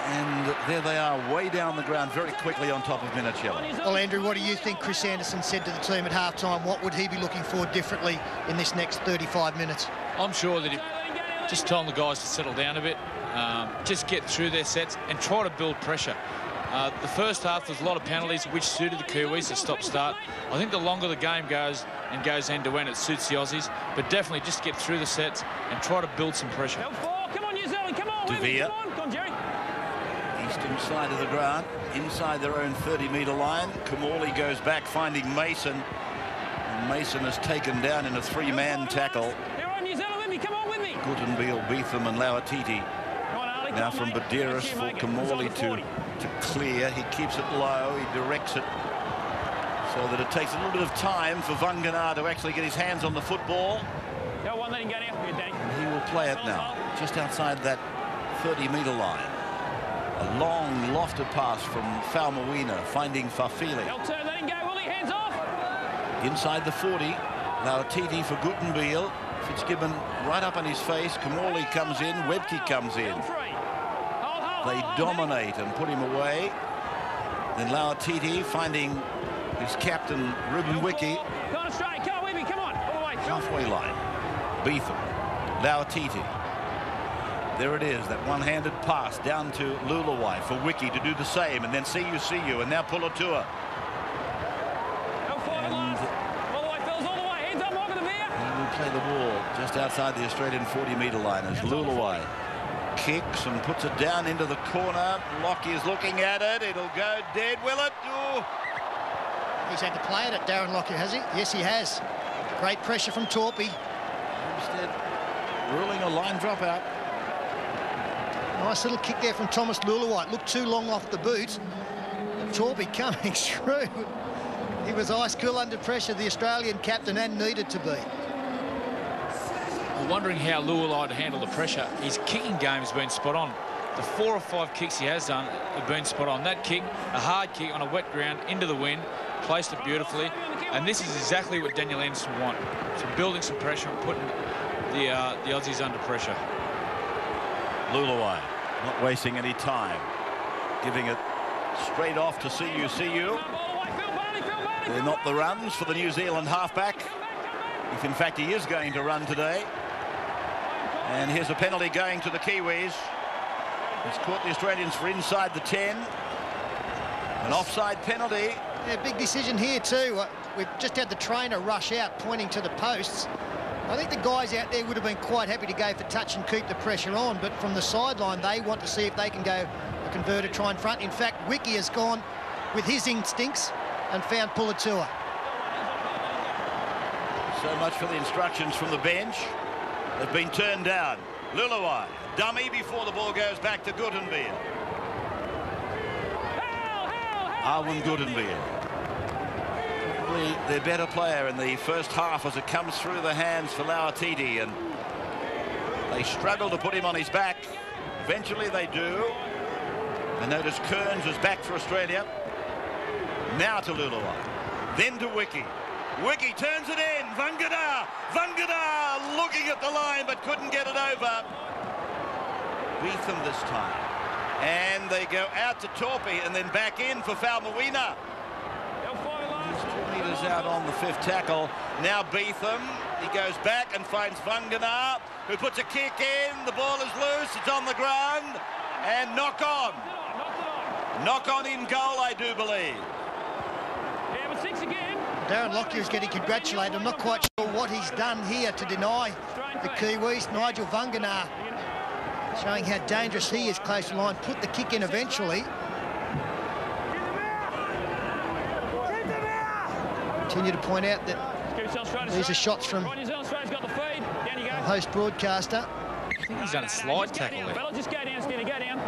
And there they are, way down the ground, very quickly on top of Minicello. Well, Andrew, what do you think Chris Anderson said to the team at halftime? What would he be looking for differently in this next 35 minutes? I'm sure that he just telling the guys to settle down a bit, just get through their sets and try to build pressure. The first half, there's a lot of penalties which suited the Kiwis, a stop-start. I think the longer the game goes and goes end-to-end, it suits the Aussies. But definitely just get through the sets and try to build some pressure. Come on, New Zealand, come on. Devere. Come on, Jerry. Eastern side of the ground, inside their own 30-metre line. Kamali goes back, finding Mason. And Mason is taken down in a 3-man tackle. You're on, New Zealand, with me. Come on with me. Guttenbeil, Beetham and Lauatiti. Now from Badiris for Kamali to clear. He keeps it low, he directs it so that it takes a little bit of time for Vanganar to actually get his hands on the football. Go on, let him go now. And he will play it now, just outside that 30-metre line. A long lofted pass from Falmawina, finding Fafili. They'll turn, let him go, Willie, hands off. Inside the 40, Lauatiti for Guttenbeil. Fitzgibbon right up on his face. Kamali comes in, Webke comes in. They dominate and put him away. Then Lauatiti finding his captain, Ruben Wiki. Come on, straight, come on, with me, come on. All the way. Halfway line. Beetham, Lauatiti. There it is, that one-handed pass down to Luluai for Wiki to do the same, and then CU, and now Pulatua. Play the ball just outside the Australian 40-metre line as Luluai kicks and puts it down into the corner. Lockie is looking at it. It'll go dead, will it? Oh. He's had to play it at Darren Lockyer, has he? Yes, he has. Great pressure from Torpy. Instead, ruling a line dropout. Nice little kick there from Thomas Luluai. It looked too long off the boot. Torpy coming through. He was ice cool under pressure, the Australian captain, and needed to be. Wondering how Luluai to handle the pressure. His kicking game has been spot on. The 4 or 5 kicks he has done have been spot on. That kick, a hard kick on a wet ground into the wind, placed it beautifully, and this is exactly what Daniel Anderson wants. So building some pressure and putting the Aussies under pressure. Luluai not wasting any time, giving it straight off to CU. They're not the runs for the New Zealand halfback, if in fact he is going to run today. And here's a penalty going to the Kiwis. It's caught the Australians for inside the 10. An offside penalty. Yeah, big decision here too. We've just had the trainer rush out pointing to the posts. I think the guys out there would have been quite happy to go for touch and keep the pressure on, but from the sideline they want to see if they can go a converted try in front. In fact, Wiki has gone with his instincts and found Pulatua. So much for the instructions from the bench. They've been turned down. Luluai, dummy before the ball goes back to Gutenberg. Arwen Gutenberg. Probably their better player in the first half as it comes through the hands for Lauatiti, and they struggle to put him on his back. Eventually they do. And notice Kearns is back for Australia. Now to Luluai. Then to Wiki. Wiki turns it in. Vangada looking at the line but couldn't get it over. Beetham this time. And they go out to Torpy and then back in for Faumuina. He's 2 metres out on the 5th tackle. Now Beetham. He goes back and finds Vangada, who puts a kick in. The ball is loose. It's on the ground. And knock on. Knock on in goal, I do believe. Yeah, but 6 again. Darren Lockyer is getting congratulated. I'm not quite sure what he's done here to deny the Kiwis. Nigel Vangana showing how dangerous he is close to the line. Put the kick in eventually. Continue to point out that these are shots from the host broadcaster. I think he's done a slide tackle there. Just go down, Skinny, go down.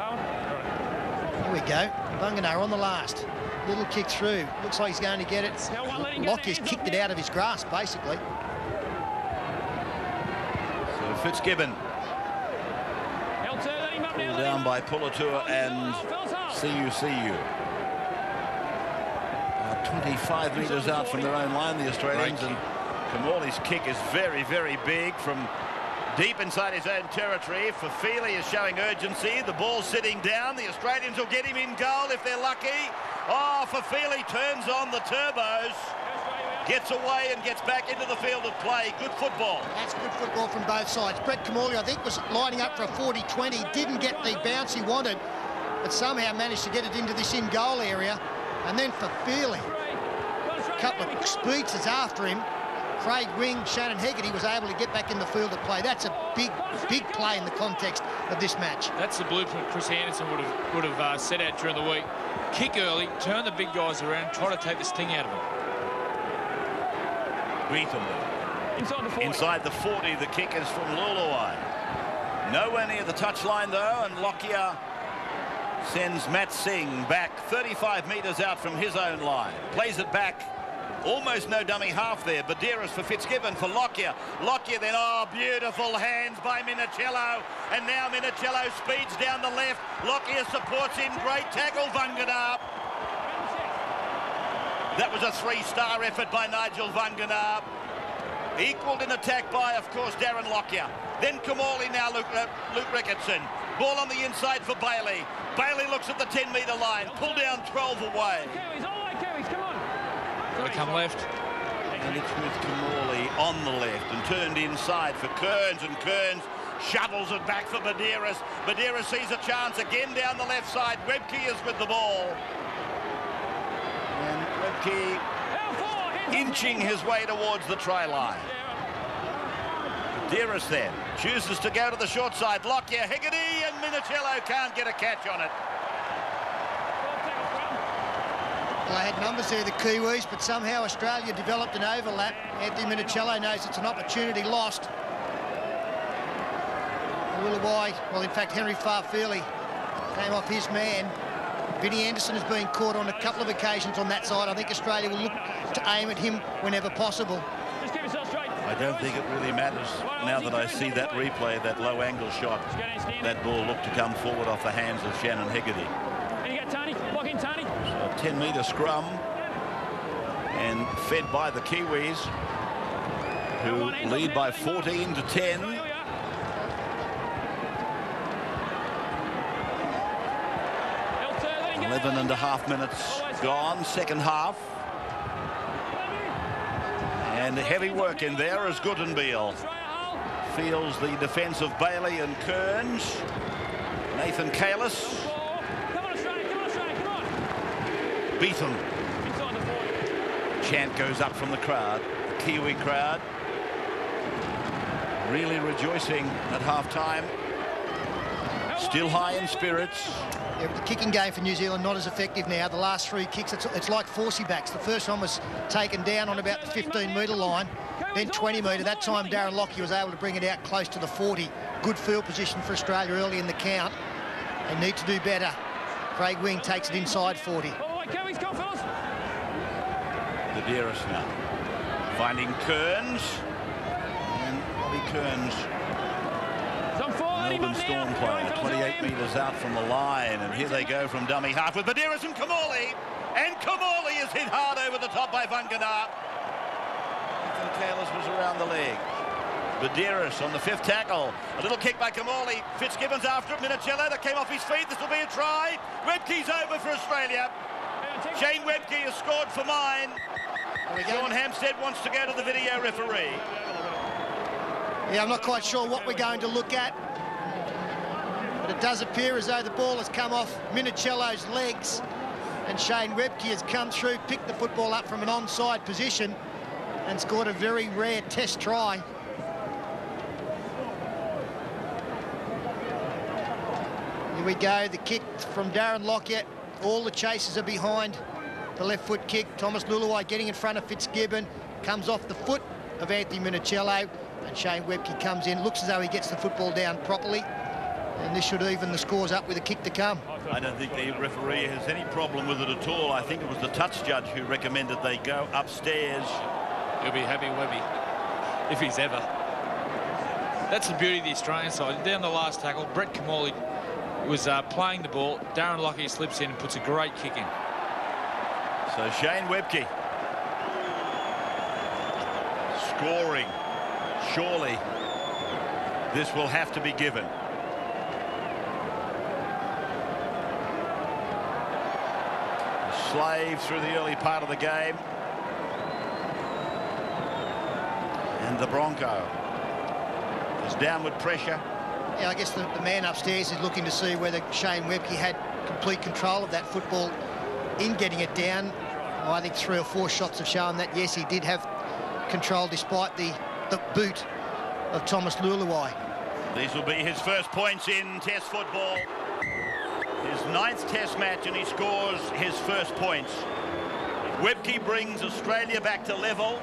Here we go. Vangana on the last. Little kick through. Looks like he's going to get it. Lockyer's kicked it out of his grasp, basically. So Fitzgibbon. Pulled down by Pulatua and CUCU. 25 metres out from their own line, the Australians. And Kamali's kick is very, very big from deep inside his own territory. Fafili is showing urgency. The ball's sitting down. The Australians will get him in goal if they're lucky. Oh, Fafili turns on the turbos. Gets away and gets back into the field of play. Good football. That's good football from both sides. Brett Kamali, I think, was lining up for a 40-20. Didn't get the bounce he wanted, but somehow managed to get it into this in-goal area. And then Fafili, a couple of speedsters after him. Craig Wing, Shannon Hegarty was able to get back in the field of play. That's a big, big play in the context of this match. That's the blueprint Chris Anderson would have set out during the week. Kick early, turn the big guys around, try to take the sting out of them. Beetham. Inside the 40, the kick is from Luluai. Nowhere near the touchline though, and Lockyer sends Matt Singh back 35 metres out from his own line. Plays it back. Almost no dummy half there. Badeiras for Fitzgibbon for Lockyer. Lockyer then, oh, beautiful hands by Minicello. And now Minicello speeds down the left. Lockyer supports him. Great tackle, Vangana. That was a 3-star effort by Nigel Vangana. Equalled in attack by, of course, Darren Lockyer. Then Kamali now, Luke Ricketson. Ball on the inside for Bailey. Bailey looks at the 10-metre line. Pull down 12 away. Gotta come left. And it's with Kamali on the left and turned inside for Kearns, and Kearns shuttles it back for Badeiras. Badeiras sees a chance again down the left side. Webke is with the ball. And Webke inching his way towards the try line. Badeiras then chooses to go to the short side. Lockyer, Hegarty, and Minicello can't get a catch on it. Well, they had numbers there, the Kiwis, but somehow Australia developed an overlap. Anthony Minicello knows it's an opportunity lost. Luluai, well, in fact, Henry Farfeli came off his man. Vinnie Anderson has been caught on a couple of occasions on that side. I think Australia will look to aim at him whenever possible. I don't think it really matters now that I see that replay, that low angle shot. That ball looked to come forward off the hands of Shannon Hegarty. And you got Tony, lock in Tony. So a 10-metre scrum and fed by the Kiwis, who lead by 14 to 10. 11.5 minutes gone, second half. And heavy work in there as Gutenberg feels the defence of Bailey and Kearns. Nathan Kalis. Beetham. Chant goes up from the crowd, the Kiwi crowd. Really rejoicing at half-time. Still high in spirits. Yeah, but the kicking game for New Zealand not as effective now. The last 3 kicks, it's like Forsey backs. The first one was taken down on about the 15-metre line, then 20 metre. That time Darren Lockyer was able to bring it out close to the 40. Good field position for Australia early in the count. They need to do better. Craig Wing takes it inside 40. Medeiros now finding Kearns, and Bobby Kearns, Melbourne Storm player, 28 metres out from the line, and here they go from dummy half with Medeiros and Kamali, is hit hard over the top by Vangana. Ethan Kalis was around the leg. Medeiros on the 5th tackle, a little kick by Kamali. Fitzgibbon's after it. Minicello that came off his feet. This will be a try. Webke's over for Australia. Shane Webke has scored for mine. Sean Hampstead wants to go to the video referee. Yeah, I'm not quite sure what we're going to look at, but it does appear as though the ball has come off Minicello's legs, and Shane Webke has come through, picked the football up from an onside position, and scored a very rare test try. Here we go, the kick from Darren Lockyer. All the chasers are behind the left foot kick. Thomas Luluai getting in front of Fitzgibbon. Comes off the foot of Anthony Minicello. And Shane Webke comes in. Looks as though he gets the football down properly. And this should even the scores up with a kick to come. I don't think the referee has any problem with it at all. I think it was the touch judge who recommended they go upstairs. He'll be happy, Webby, if he's ever. That's the beauty of the Australian side. Down the last tackle, Brett Kamali was playing the ball. Darren Lockyer slips in and puts a great kick in. So Shane Webke scoring. Surely this will have to be given. Slave through the early part of the game. And the Bronco. There's downward pressure. Yeah, I guess the man upstairs is looking to see whether Shane Webke had complete control of that football in getting it down. Well, I think 3 or 4 shots have shown that, yes, he did have control despite the boot of Thomas Luluai. These will be his first points in Test football. His 9th Test match, and he scores his first points. Webke brings Australia back to level.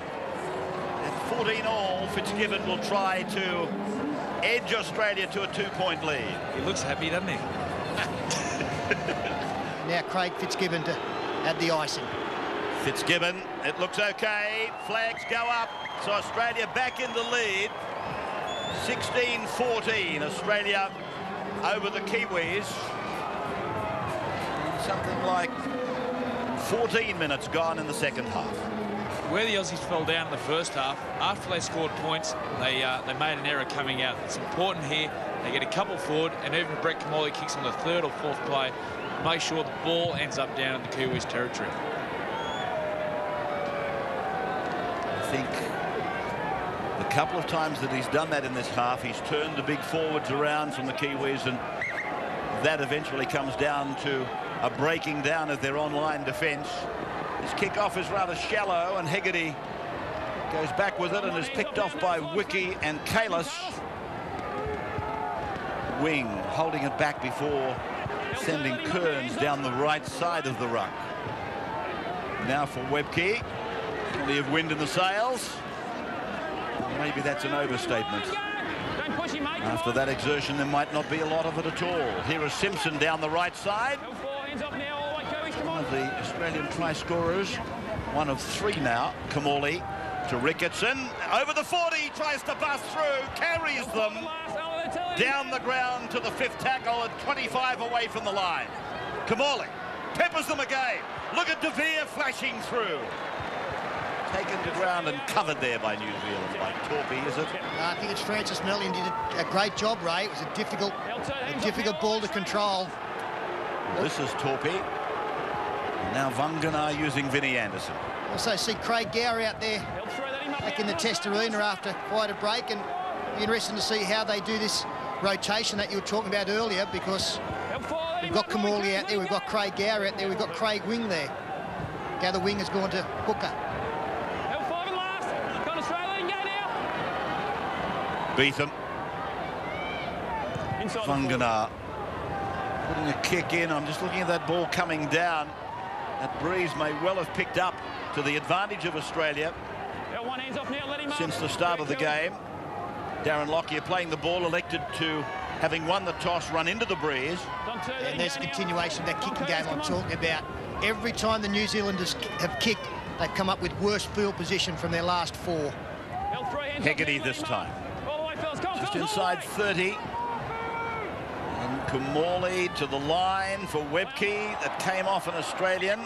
At 14 all, Fitzgibbon will try to edge Australia to a 2-point lead. He looks happy, doesn't he? Now Craig Fitzgibbon to add the icing. Fitzgibbon, it looks okay. Flags go up, so Australia back in the lead. 16-14, Australia over the Kiwis. Something like 14 minutes gone in the second half. Where the Aussies fell down in the first half, after they scored points, they made an error coming out. It's important here. They get a couple forward, and even Brett Kamali kicks on the 3rd or 4th play, make sure the ball ends up down in the Kiwis territory. I think the couple of times that he's done that in this half, he's turned the big forwards around from the Kiwis, and that eventually comes down to a breaking down of their online defence. His kick-off is rather shallow, and Hegarty goes back with it and is picked off by Wiki and Kalis. Wing holding it back before sending Kearns down the right side of the ruck. Now for Webke. Plenty of wind in the sails. Maybe that's an overstatement. After that exertion, there might not be a lot of it at all. Here is Simpson down the right side. One of the Australian try scorers. One of 3 now. Kamali to Ricketson. Over the 40, tries to bust through. Carries them down the ground to the 5th tackle at 25 away from the line. Kamali peppers them again. Look at De Vere flashing through. Taken to ground and covered there by New Zealand. By Torpy, is it? I think it's Francis Mellion did a great job, Ray. It was a difficult ball to control. Well, this is Torpy. And now Vangana using Vinnie Anderson. Also see Craig Gower out there back in the Test arena after quite a break, and it'll be interesting to see how they do this rotation that you were talking about earlier, because we've got Kamali out there, we've got Craig Gower out there, we've got Craig Wing there. Gather Wing has gone to hooker. Beetham. Vangana Putting a kick in. I'm just looking at that ball coming down. That breeze may well have picked up to the advantage of Australia since the start of the game. Darren Lockyer playing the ball, elected to, having won the toss, run into the breeze. And there's a continuation of that kicking game I'm talking about. Every time the New Zealanders have kicked, they've come up with worse field position from their last 4. Hegarty this time. Just inside 30. And Kumali to the line for Webke. That came off an Australian.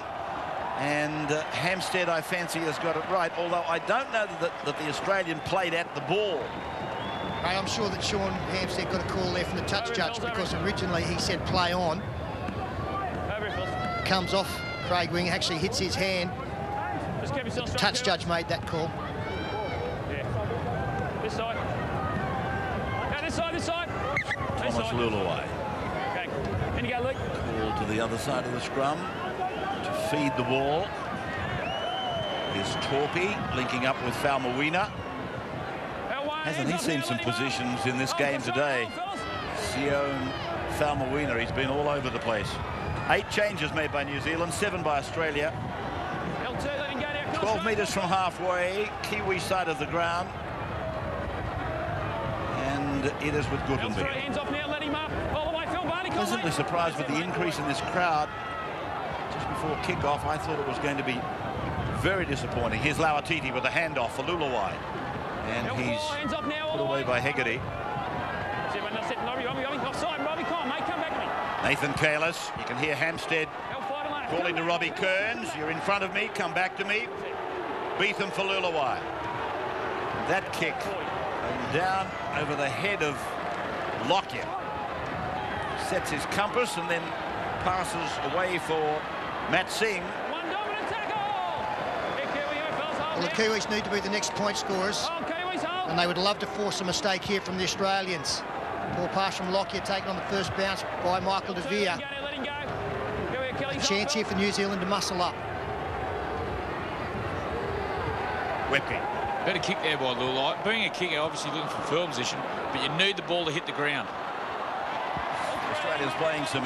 And Hampstead, I fancy, has got it right, although I don't know that the Australian played at the ball. I'm sure that Sean Hampstead got a call there from the touch judge, because originally he said play on. Comes off Craig Wing, actually hits his hand. The touch judge made that call. Yeah. This side. No, this side, this side. Thomas Luluai. Okay. In you go, Luke. Call to the other side of the scrum to feed the ball. Here's Torpy linking up with Falmawina. Hasn't he seen some positions in this game today? Sion Falmawina, he's been all over the place. 8 changes made by New Zealand, 7 by Australia. 12 metres from halfway, Kiwi side of the ground. And it is with Goodenby. Pleasantly surprised with the increase in this crowd. Just before kick-off, I thought it was going to be very disappointing. Here's Lauatiti with a handoff for Luluai. And he's put away by Hegarty. Nathan Kalis, you can hear Hampstead calling to Robbie Kearns. You're in front of me, come back to me. Beetham for Luluai. That kick down over the head of Lockyer. Sets his compass and then passes away for Matt Singh. Well, the Kiwis need to be the next point scorers, and they would love to force a mistake here from the Australians. Poor pass from Lockyer, taken on the first bounce by Michael De Vere. A chance here for New Zealand to muscle up. Webke. Better kick there by Luluai. Being a kicker, obviously looking for field position, but you need the ball to hit the ground. Australia's playing some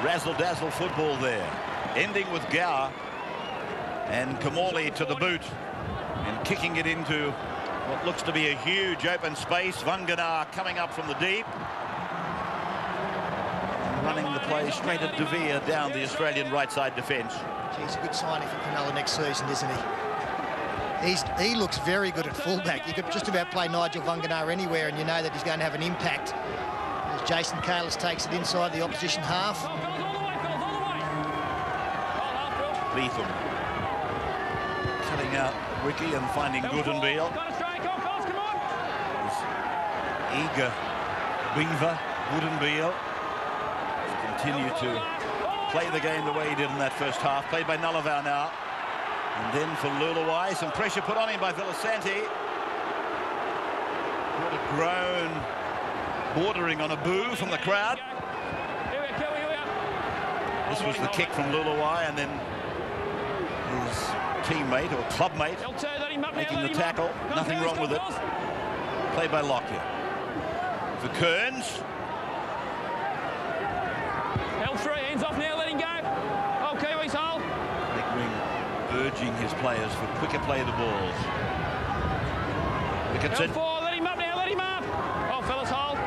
razzle-dazzle football there. Ending with Gower. And Kumali to the boot and kicking it into what looks to be a huge open space. Vanganar coming up from the deep and running the play straight at De Vere down the Australian right side defence. He's a good signing for Cronulla next season, isn't he? He looks very good at fullback. You could just about play Nigel Vanganar anywhere and you know that he's going to have an impact. As Jason Kalis takes it inside the opposition half. Beetham cutting out Ricky and finding Goodenbeal. Eager Beaver, Goodenbeal continue to play the game the way he did in that first half. Played by Nullivau now. And then for Luluai, some pressure put on him by Villasanti. What a groan, bordering on a boo from the crowd. This was the kick from Luluai, and then his teammate or clubmate making the tackle. Nothing wrong with it. Played by Lockyer. For Kearns. L3, hands off now, let him go. Oh, Kiwis hold. Big Wing urging his players for quicker play of the balls. Ricketson. L4, let him up now, let him up. Oh, fellas, hold.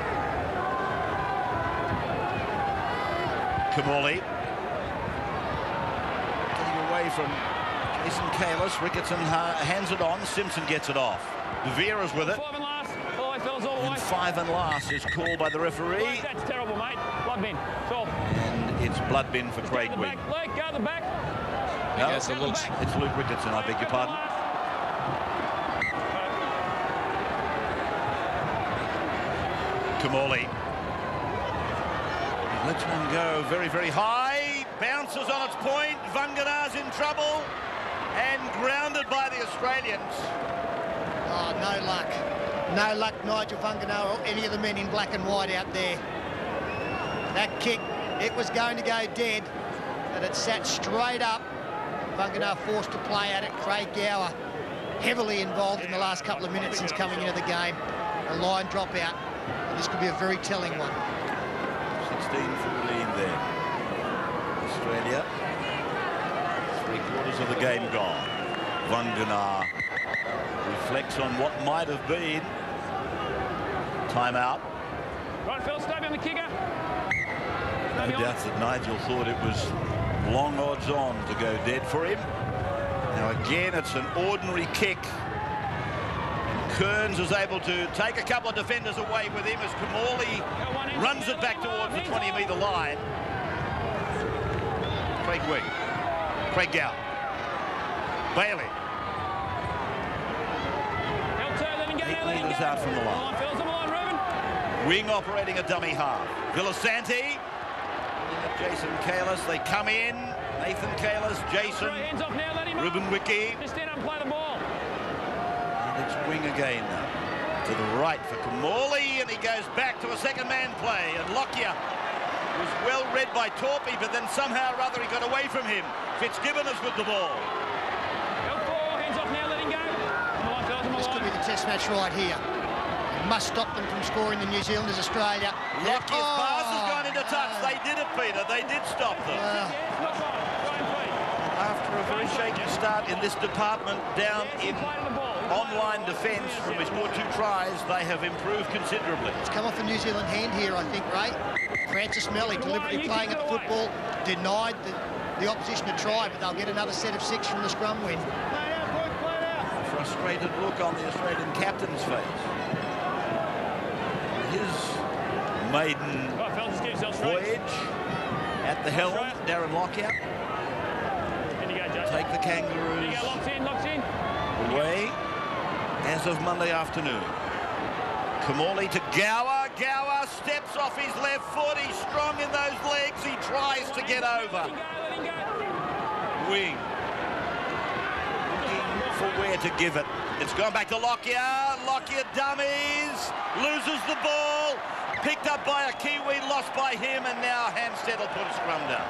Kumali. Getting away from Jason Kalis. Ricketson hands it on. Simpson gets it off. De Vere's with it. 5 and last. All right, fellas, all right. And 5 and last is called by the referee. That's terrible, mate. Blood bin. It's off. And it's blood bin for Craig Wing. Luke, go to the back. No, It's Luke Ricketson, I beg your pardon. Kumali. Lets one go very, very high. Bounces on its point. Vanganar's in trouble. And grounded by the Australians. Oh, no luck. No luck, Nigel Vanganar or any of the men in black and white out there. That kick, it was going to go dead, but it sat straight up. Vanganar forced to play at it. Craig Gower heavily involved in the last couple of minutes since coming into the game. A line dropout, and this could be a very telling one. 16-14 there. 3/4 of the game gone. Vanganar reflects on what might have been. Timeout. Right, Phil, stay on the kicker. No doubt that Nigel thought it was long odds on to go dead for him. Now again, it's an ordinary kick. And Kearns is able to take a couple of defenders away with him as Kamali runs it back towards the 20-metre line. Craig Wing. Craig Gow. Bailey. 8 metres out from the line. Wing operating a dummy half. Villasanti. Jason Kalis. They come in. Nathan Kalis. Jason. Ruben Wiki. Just stand up and play the ball. And it's Wing again now. To the right for Kamali. And he goes back to a second-man play. And Lockyer was well read by Torpy, but then somehow or other he got away from him. Fitzgibbon is with the ball. Hands off now, let him go. This could be the test match right here. Must stop them from scoring the New Zealanders, Australia. Lockyer's pass has gone into touch. They did it, Peter. They did stop them. After a very shaky start in this department, down in online defence from his 2 tries, they have improved considerably. It's come off a New Zealand hand here, I think, Ray. Francis Melly deliberately playing at the football, denied the opposition a try, but they'll get another set of 6 from the scrum win. A frustrated look on the Australian captain's face. His maiden voyage at the helm, Darren Lockyer. Take the Kangaroos away as of Monday afternoon. Kamali to Gower. Gower steps off his left foot. He's strong in those legs. He tries to get over. Wing. Looking for where to give it. It's gone back to Lockyer. Lockyer dummies. Loses the ball. Picked up by a Kiwi. Lost by him. And now Hampstead will put a scrum down.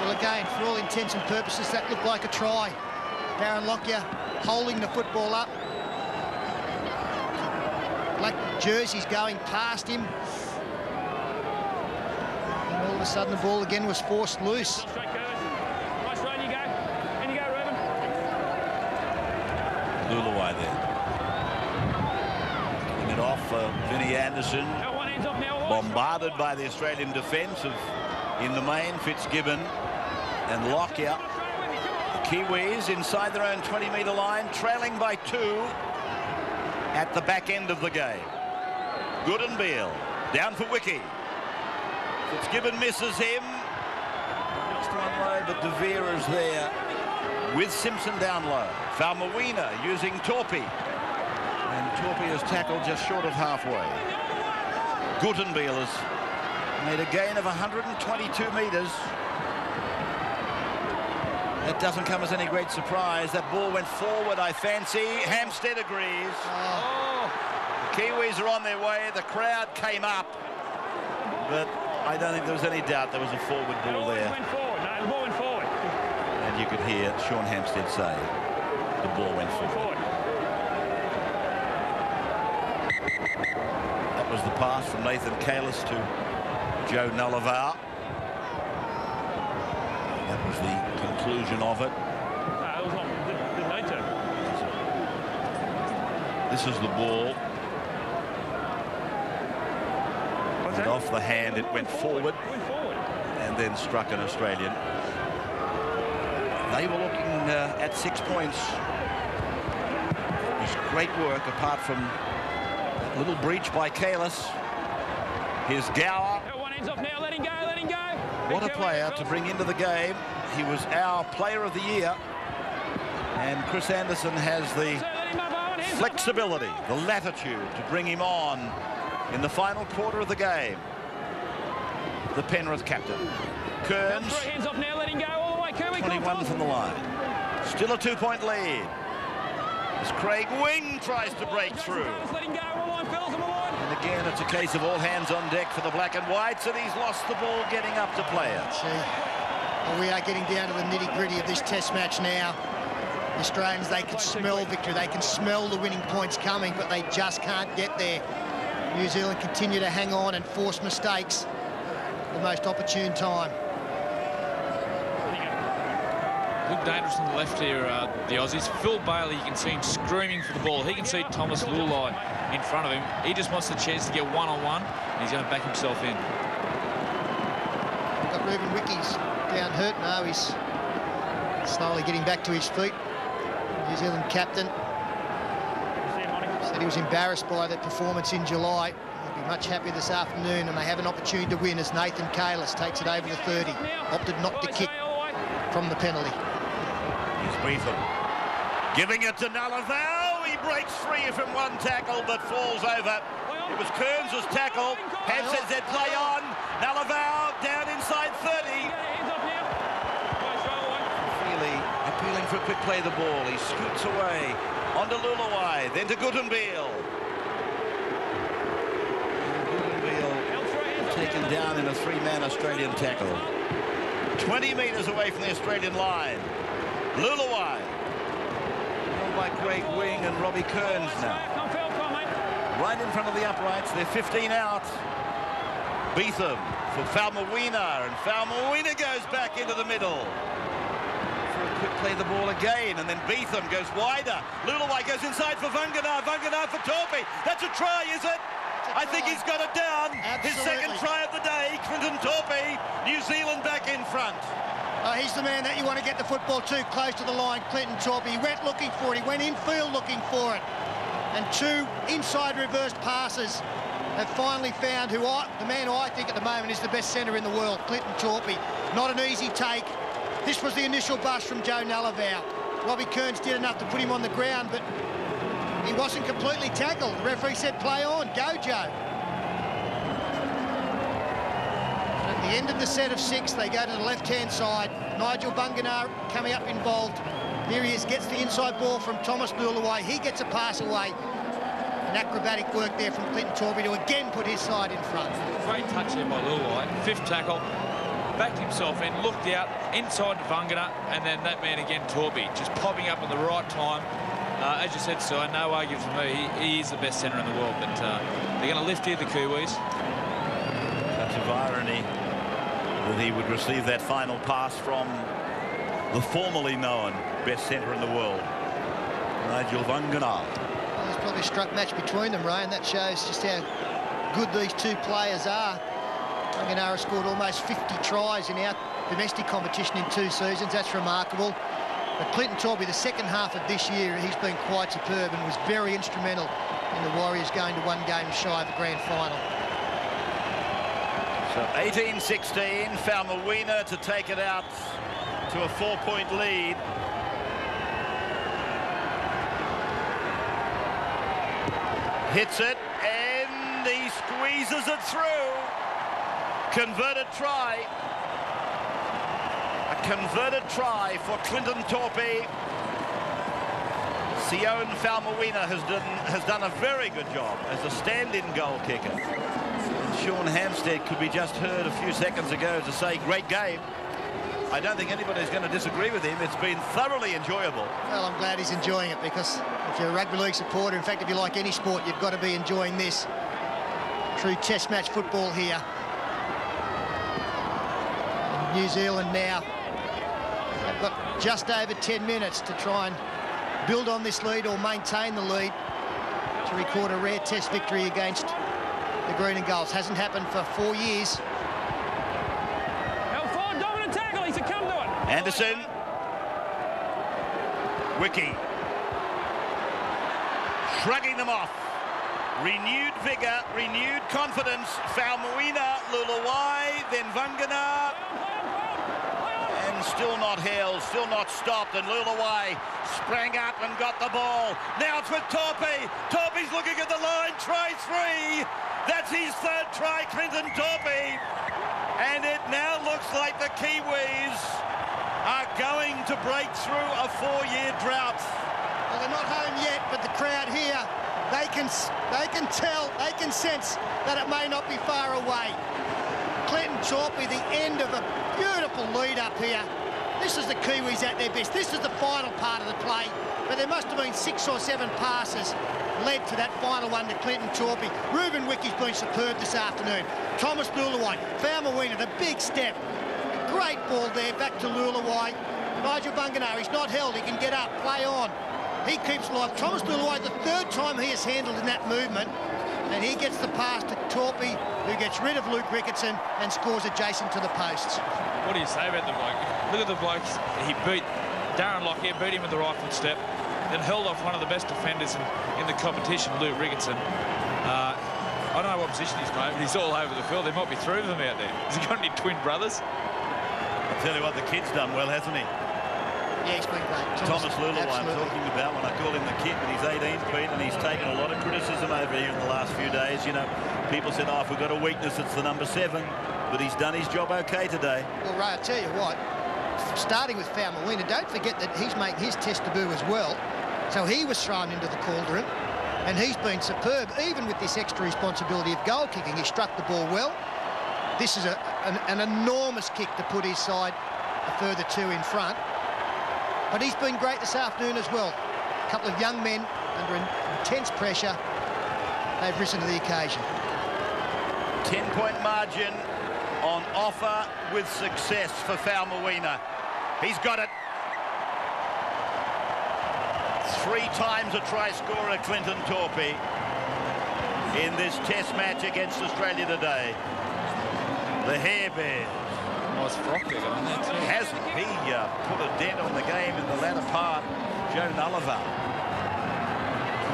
Well, again, for all intents and purposes, that looked like a try. Darren Lockyer holding the football up. Black jerseys going past him. And all of a sudden, the ball again was forced loose. Nice run, you go. In you go, Ruben. Luluai there. Getting it off Vinnie Anderson. Bombarded by the Australian defence of, in the main, Fitzgibbon and Lockyer. The Kiwis inside their own 20-metre line, trailing by 2 at the back end of the game. Good and Beale. Down for Wiki. Fitzgibbon misses him. Next one low, but De Vere is there with Simpson down low. Falmawina using Torpy. And Torpy is tackled just short of halfway. Guttenbeil has made a gain of 122 metres. That doesn't come as any great surprise. That ball went forward, I fancy. Hampstead agrees. Oh. The Kiwis are on their way. The crowd came up. But I don't think there was any doubt there was a forward ball there. Went forward. No, the ball went forward. And you could hear Sean Hampstead say the ball went forward. That was the pass from Nathan Kalis to Joe Nullavow. That was the conclusion of it. No, it was not. Didn't need to. This is the ball. And off the hand, it went forward. And then struck an Australian. They were looking at 6 points. It was great work, apart from that little breach by Kalis. Here's Gower. One ends off now. Let him go. Let him go. What a player to bring into the game. He was our player of the year. And Chris Anderson has the flexibility, the latitude to bring him on in the final quarter of the game. The Penrith captain. Kearns, 21 from the line. Still a 2-point lead. As Craig Wing tries to break through. And again, it's a case of all hands on deck for the black and whites, and he's lost the ball getting up to play it. Well, we are getting down to the nitty-gritty of this test match now. The Australians, they can smell victory. They can smell the winning points coming, but they just can't get there. New Zealand continue to hang on and force mistakes at the most opportune time. look dangerous on the left here, the Aussies. Phil Bailey, you can see him screaming for the ball. He can see Thomas Lulai in front of him. He just wants the chance to get one-on-one, and he's going to back himself in. We've got Ruben Wicky's down hurt now. He's slowly getting back to his feet. New Zealand captain said he was embarrassed by their performance in July. He'll be much happier this afternoon, and they have an opportunity to win as Nathan Kalis takes it over the 30. Opted not to kick from the penalty. Here's Beetham giving it to Nalavau. He breaks free from one tackle but falls over. It was Kearns' tackle. Head says they'd play on. Nalavau down inside 30. Really appealing for a quick play of the ball. He scoots away onto Lulawai, then to Goodenbeel. Goodenbeel taken down in a three-man Australian tackle. 20 metres away from the Australian line. Lulawai. Held by Craig Wing and Robbie Kearns now. Right in front of the uprights. They're 15 out. Beetham for Falmawina, and Falmawina goes back into the middle. For a quick play the ball again, and then Beetham goes wider. Lulawai goes inside for Vunganar. Vunganar for Torpy. That's a try, is it? I think he's got it down. Absolutely. His second try of the day. Quinton Torpy, New Zealand back in front. He's the man that you want to get the football too close to the line, Clinton Torpy. He went looking for it. He went infield looking for it. And two inside reversed passes have finally found the man who I think at the moment is the best centre in the world, Clinton Torpy. Not an easy take. This was the initial bust from Joe Nalavau. Robbie Kearns did enough to put him on the ground, but he wasn't completely tackled. The referee said, play on, go Joe. At the end of the set of 6, they go to the left-hand side. Nigel Vunganar coming up involved. Here he is, gets the inside ball from Thomas Lulawai. He gets a pass away. An acrobatic work there from Clinton Torpy to again put his side in front. Great touch there by Lulawai. 5th tackle. Backed himself in, looked out, inside to Vunganar, and then that man again, Torpy, just popping up at the right time. As you said, so no argument for me, he is the best centre in the world, but they're going to lift here, the Kiwis. Touch of irony that he would receive that final pass from the formerly known best centre in the world, Nigel Vunganar. Well, there's probably a struck match between them, Ray, and that shows just how good these two players are. Vunganar has scored almost 50 tries in our domestic competition in 2 seasons. That's remarkable. But Clinton Torpy, the second half of this year, he's been quite superb and was very instrumental in the Warriors going to 1 game shy of the grand final. So 18-16, Falmawina to take it out to a 4-point lead. Hits it, and he squeezes it through. Converted try. A converted try for Clinton Torpy. Sion Falmawina has done a very good job as a stand-in goal kicker. And Sean Hampstead could be just heard a few seconds ago to say, great game. I don't think anybody's going to disagree with him. It's been thoroughly enjoyable. Well, I'm glad he's enjoying it, because if you're a rugby league supporter, in fact, if you like any sport, you've got to be enjoying this. True test match football here. And New Zealand now, they've got just over 10 minutes to try and build on this lead or maintain the lead to record a rare test victory against the Green and Golds. Hasn't happened for 4 years. Anderson. Wiki. Shrugging them off. Renewed vigour, renewed confidence. Falmawina, Lulawai, then Vunganar. And still not held, still not stopped. And Lulawai sprang up and got the ball. Now it's with Torpy. Torpy's looking at the line, tries 3. That's his 3rd try, Clinton Torpy. And it now looks like the Kiwis are going to break through a 4-year drought. Well, they're not home yet, but the crowd here, they can tell, they can sense that it may not be far away. Clinton Torpy, the end of a beautiful lead up here. This is the Kiwis at their best. This is the final part of the play, but there must have been 6 or 7 passes led to that final one to Clinton Torpy. Ruben Wickie's been superb this afternoon. Thomas Lulawai, Falmawina, the big step. Great ball there, back to Lulawai. Nigel Bunganar, he's not held, he can get up, play on. He keeps live. Thomas Lulawai, the third time he has handled in that movement, and he gets the pass to Torpy, who gets rid of Luke Ricketson and scores adjacent to the posts. What do you say about the bloke? Look at the blokes. He beat Darren Lockyer, beat him with the right foot step, then held off one of the best defenders in the competition, Luke Ricketson. I don't know what position he's playing, but he's all over the field. There might be three of them out there. Has he got any twin brothers? I'll tell you what, the kid's done well, hasn't he? Yeah, he's been great. Thomas Lulawai, I'm talking about when I call him the kid, but he's 18 feet and he's taken a lot of criticism over here in the last few days. You know, people said, oh, if we've got a weakness, it's the number 7. But he's done his job okay today. Well, Ray, I'll tell you what, starting with Falmawina, don't forget that he's making his test debut as well. So he was thrown into the cauldron, and he's been superb, even with this extra responsibility of goal kicking. He struck the ball well. This is an enormous kick to put his side a further 2 in front. But he's been great this afternoon as well. A couple of young men under intense pressure. They've risen to the occasion. 10-point margin on offer with success for Falmawina. He's got it. 3 times a try scorer, Clinton Torpy, in this test match against Australia today. The Hair Bears. Nice frock there, Hasn't he put a dent on the game in the latter part? Joe Nullivar.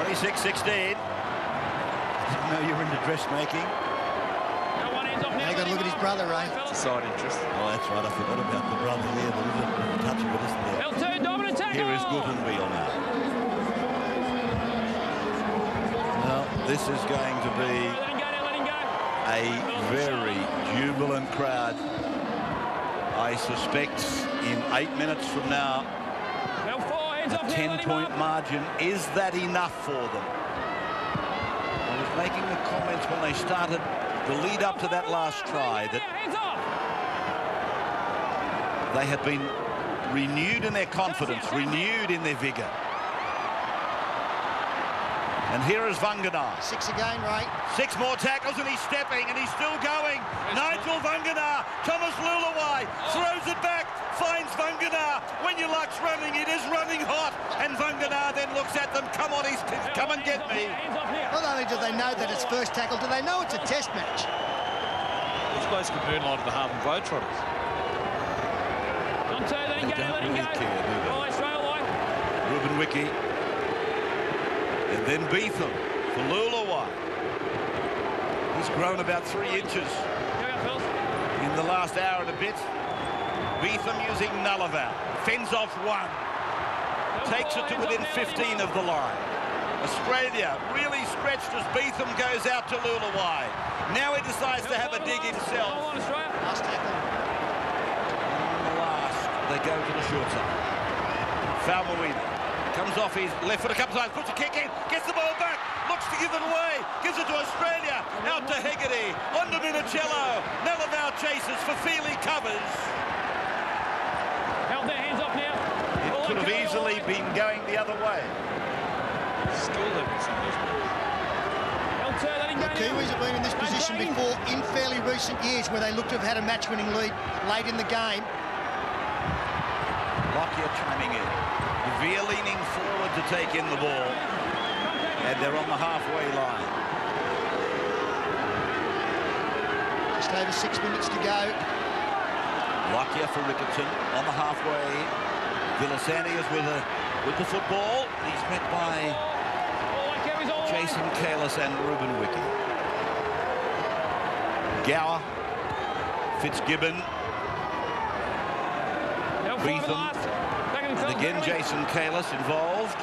26-16. I know you're into dressmaking. Now got to look at his brother, Ray. It's a side interest. Oh, that's right. I forgot about the brother there. There is a touch of it, isn't there? L2, dominant tackle. Here is Gutenby on that. Well, this is going to be a very jubilant crowd. I suspect in 8 minutes from now, a 10-point margin. Is that enough for them? I was making the comments when they started the lead up to that last try that they had been renewed in their confidence, renewed in their vigour. And here is Vanganaar. 6 again, Ray. 6 more tackles and he's stepping and he's still going. Nigel Vanganaar, Thomas Lulawai throws it back, finds Vanganaar. When your luck's running, it is running hot. And Vanganaar then looks at them. Come on, come and get me. Not only do they know that it's first tackle, do they know it's a test match? These blokes could moonlight at the Harlem Globetrotters. They don't really care, do they? Ruben Wiki. And then Beetham for Lulawai. He's grown about 3 inches in the last hour and a bit. Beetham using Nullivar. Fends off 1. Takes it to within 15 of the line. Australia really stretched as Beetham goes out to Lulawai. Now he decides to have a dig himself. Last tackle. And the last, they go to the short side. Falmawina. Comes off his left foot a couple of times, puts a kick in, gets the ball back, looks to give it away, gives it to Australia, out to Hegarty, on to Minicello, Nullivar chases, Fafili covers. Held their hands up now. It could have easily been going the other way. Still levels in these balls. The Kiwis have been in this position before in fairly recent years where they look to have had a match-winning lead late in the game. Lockyer chiming in. Veer leaning forward to take in the ball. And they're on the halfway line. Just over 6 minutes to go. Lockyer for Ricketson on the halfway. Villasanti is with the football. He's met by Jason Kalis and Ruben Wiki. Gower, Fitzgibbon, Beetham. And again, Jason Kalis involved.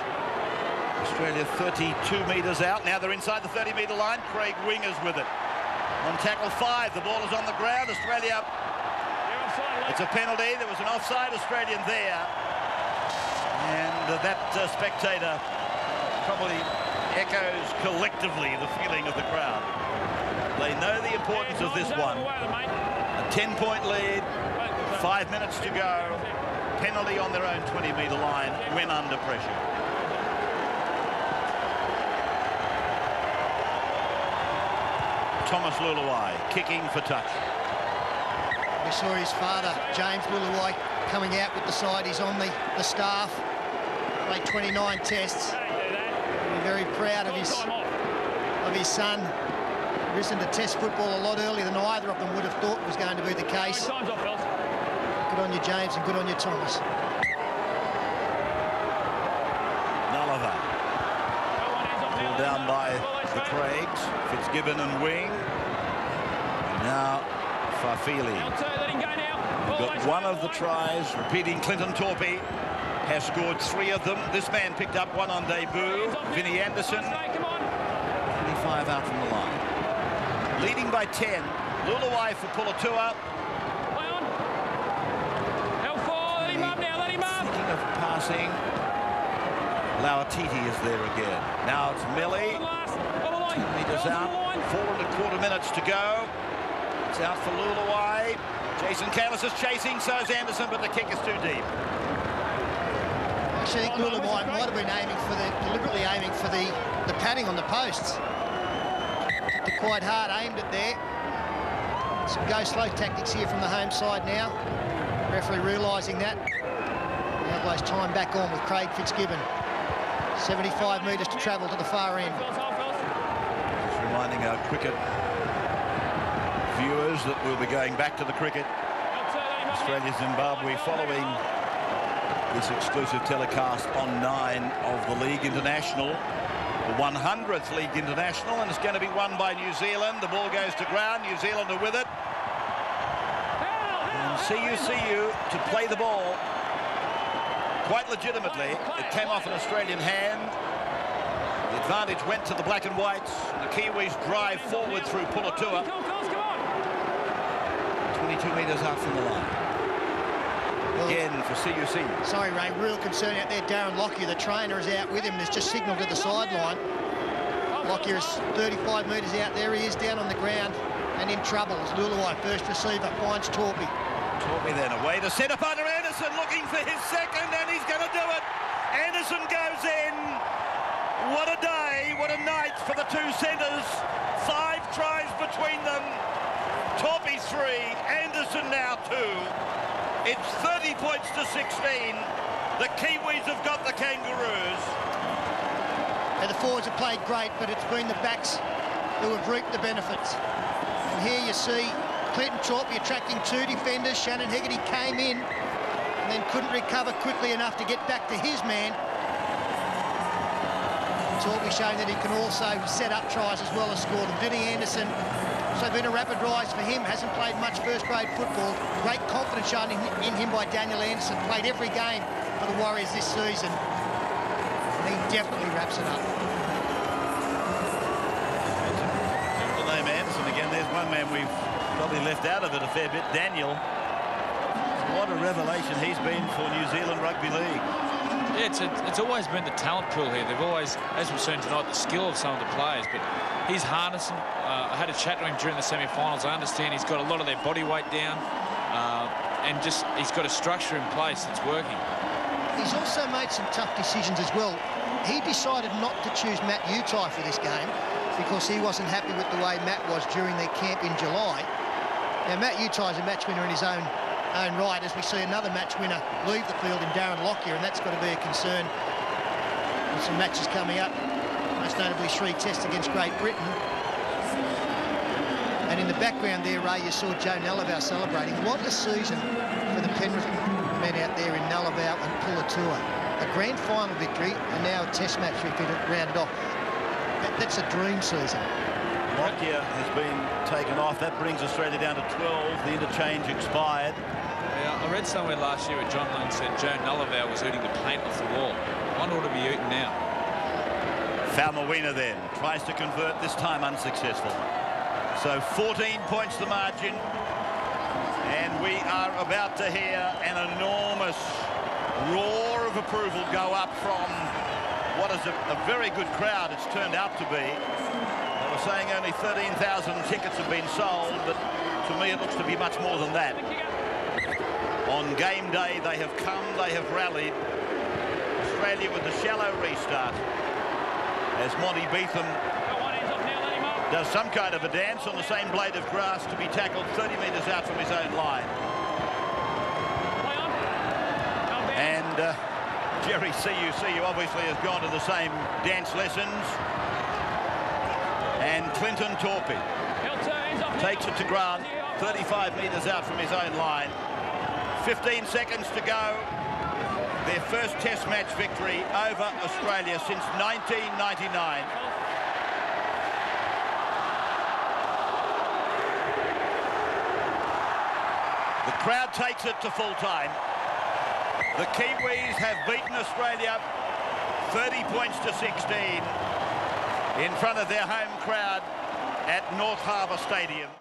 Australia 32 metres out. Now they're inside the 30-metre line. Craig Wingers with it. On tackle 5, the ball is on the ground. Australia, it's a penalty. There was an offside Australian there. And that spectator probably echoes collectively the feeling of the crowd. They know the importance of this one. A 10-point lead, 5 minutes to go. Penalty on their own 20-metre line when under pressure. Thomas Lulawai kicking for touch. We saw his father, James Luluwai, coming out with the side. He's on the staff. Played 29 tests. He's very proud of his son. Risen to test football a lot earlier than either of them would have thought was going to be the case. Good on you, James, and good on you, Thomas. Nulliver. Pulled down by the Craigs. Fitzgibbon and Wing. And now Fafili. We've got one of the tries. Repeating, Clinton Torpey has scored 3 of them. This man picked up one on debut. Vinnie Anderson. 25 out from the line. Leading by 10. Luluwai for Pulatua. Thinking of passing. Lauatiti is there again. Now it's Millie. 10 metres out. 4.25 minutes to go. It's out for Luluwai. Jason Callis is chasing, so is Anderson, but the kick is too deep. Actually, I think Luluwai might have been deliberately aiming for the padding on the posts. Quite hard, aimed it there. Some go-slow tactics here from the home side now. Referee realising that. Now plays time back on with Craig Fitzgibbon. 75 metres to travel to the far end. Just reminding our cricket viewers that we'll be going back to the cricket. Australia-Zimbabwe following this exclusive telecast on 9 of the League International. The 100th League International, and it's going to be won by New Zealand. The ball goes to ground. New Zealand are with it. And CU to play the ball quite legitimately. It came off an Australian hand. The advantage went to the black and whites. The Kiwis drive forward through Pulatua. 22 metres out from the line. Again for CUC. Sorry, Ray, real concern out there. Darren Lockyer, the trainer, is out with him and has just signalled to the sideline. Lockyer is 35 metres out there. He is down on the ground and in trouble as Luluwai, first receiver, finds Torpey. Torpey then away to centre partner Anderson, looking for his second, and he's going to do it. Anderson goes in. What a day, what a night for the two centres. 5 tries between them. Torpey 3, Anderson now 2. It's 30 points to 16. The Kiwis have got the Kangaroos. And the forwards have played great, but it's been the backs who have reaped the benefits. And here you see Clinton Torpey attracting 2 defenders. Shannon Hegarty came in and then couldn't recover quickly enough to get back to his man. Torpey showing that he can also set up tries as well as score them. Vinnie Anderson, also been a rapid rise for him, hasn't played much first-grade football. Great confidence shown in him by Daniel Anderson. Played every game for the Warriors this season. And he definitely wraps it up. The name Anderson again. There's one man we've probably left out of it a fair bit, Daniel. What a revelation he's been for New Zealand Rugby League. Yeah, it's always been the talent pool here. They've always, as we've seen tonight, the skill of some of the players, but he's harnessing. I had a chat to him during the semi-finals. I understand he's got a lot of their body weight down, and just he's got a structure in place that's working. He's also made some tough decisions as well. He decided not to choose Matt Utai for this game because he wasn't happy with the way Matt was during their camp in July. Now, Matt Utai is a match winner in his own right, as we see another match winner leave the field in Darren Lockyer, and that's got to be a concern with some matches coming up, most notably 3 tests against Great Britain. And in the background there, Ray, you saw Joe Nallavau celebrating. What a season for the Penrith men out there in Nallavau and Pulatua. A grand final victory and now a test match victory to round it off. That's a dream season. Lockyer has been taken off. That brings Australia down to 12. The interchange expired. Yeah, I read somewhere last year where John Lund said Joe Nulliver was eating the paint off the wall. One ought to be eaten now. Falmawina then tries to convert, this time unsuccessful. So 14 points the margin. And we are about to hear an enormous roar of approval go up from what is a very good crowd it's turned out to be. They were saying only 13,000 tickets have been sold, but to me it looks to be much more than that. On game day they have come, they have rallied. Australia with the shallow restart as Monty Beetham does some kind of a dance on the same blade of grass to be tackled 30 metres out from his own line. And Jerry CUCU obviously has gone to the same dance lessons. And Clinton Torpy takes it to ground 35 metres out from his own line. 15 seconds to go. Their first test match victory over Australia since 1999. The crowd takes it to full time. The Kiwis have beaten Australia 30 points to 16 in front of their home crowd at North Harbour Stadium.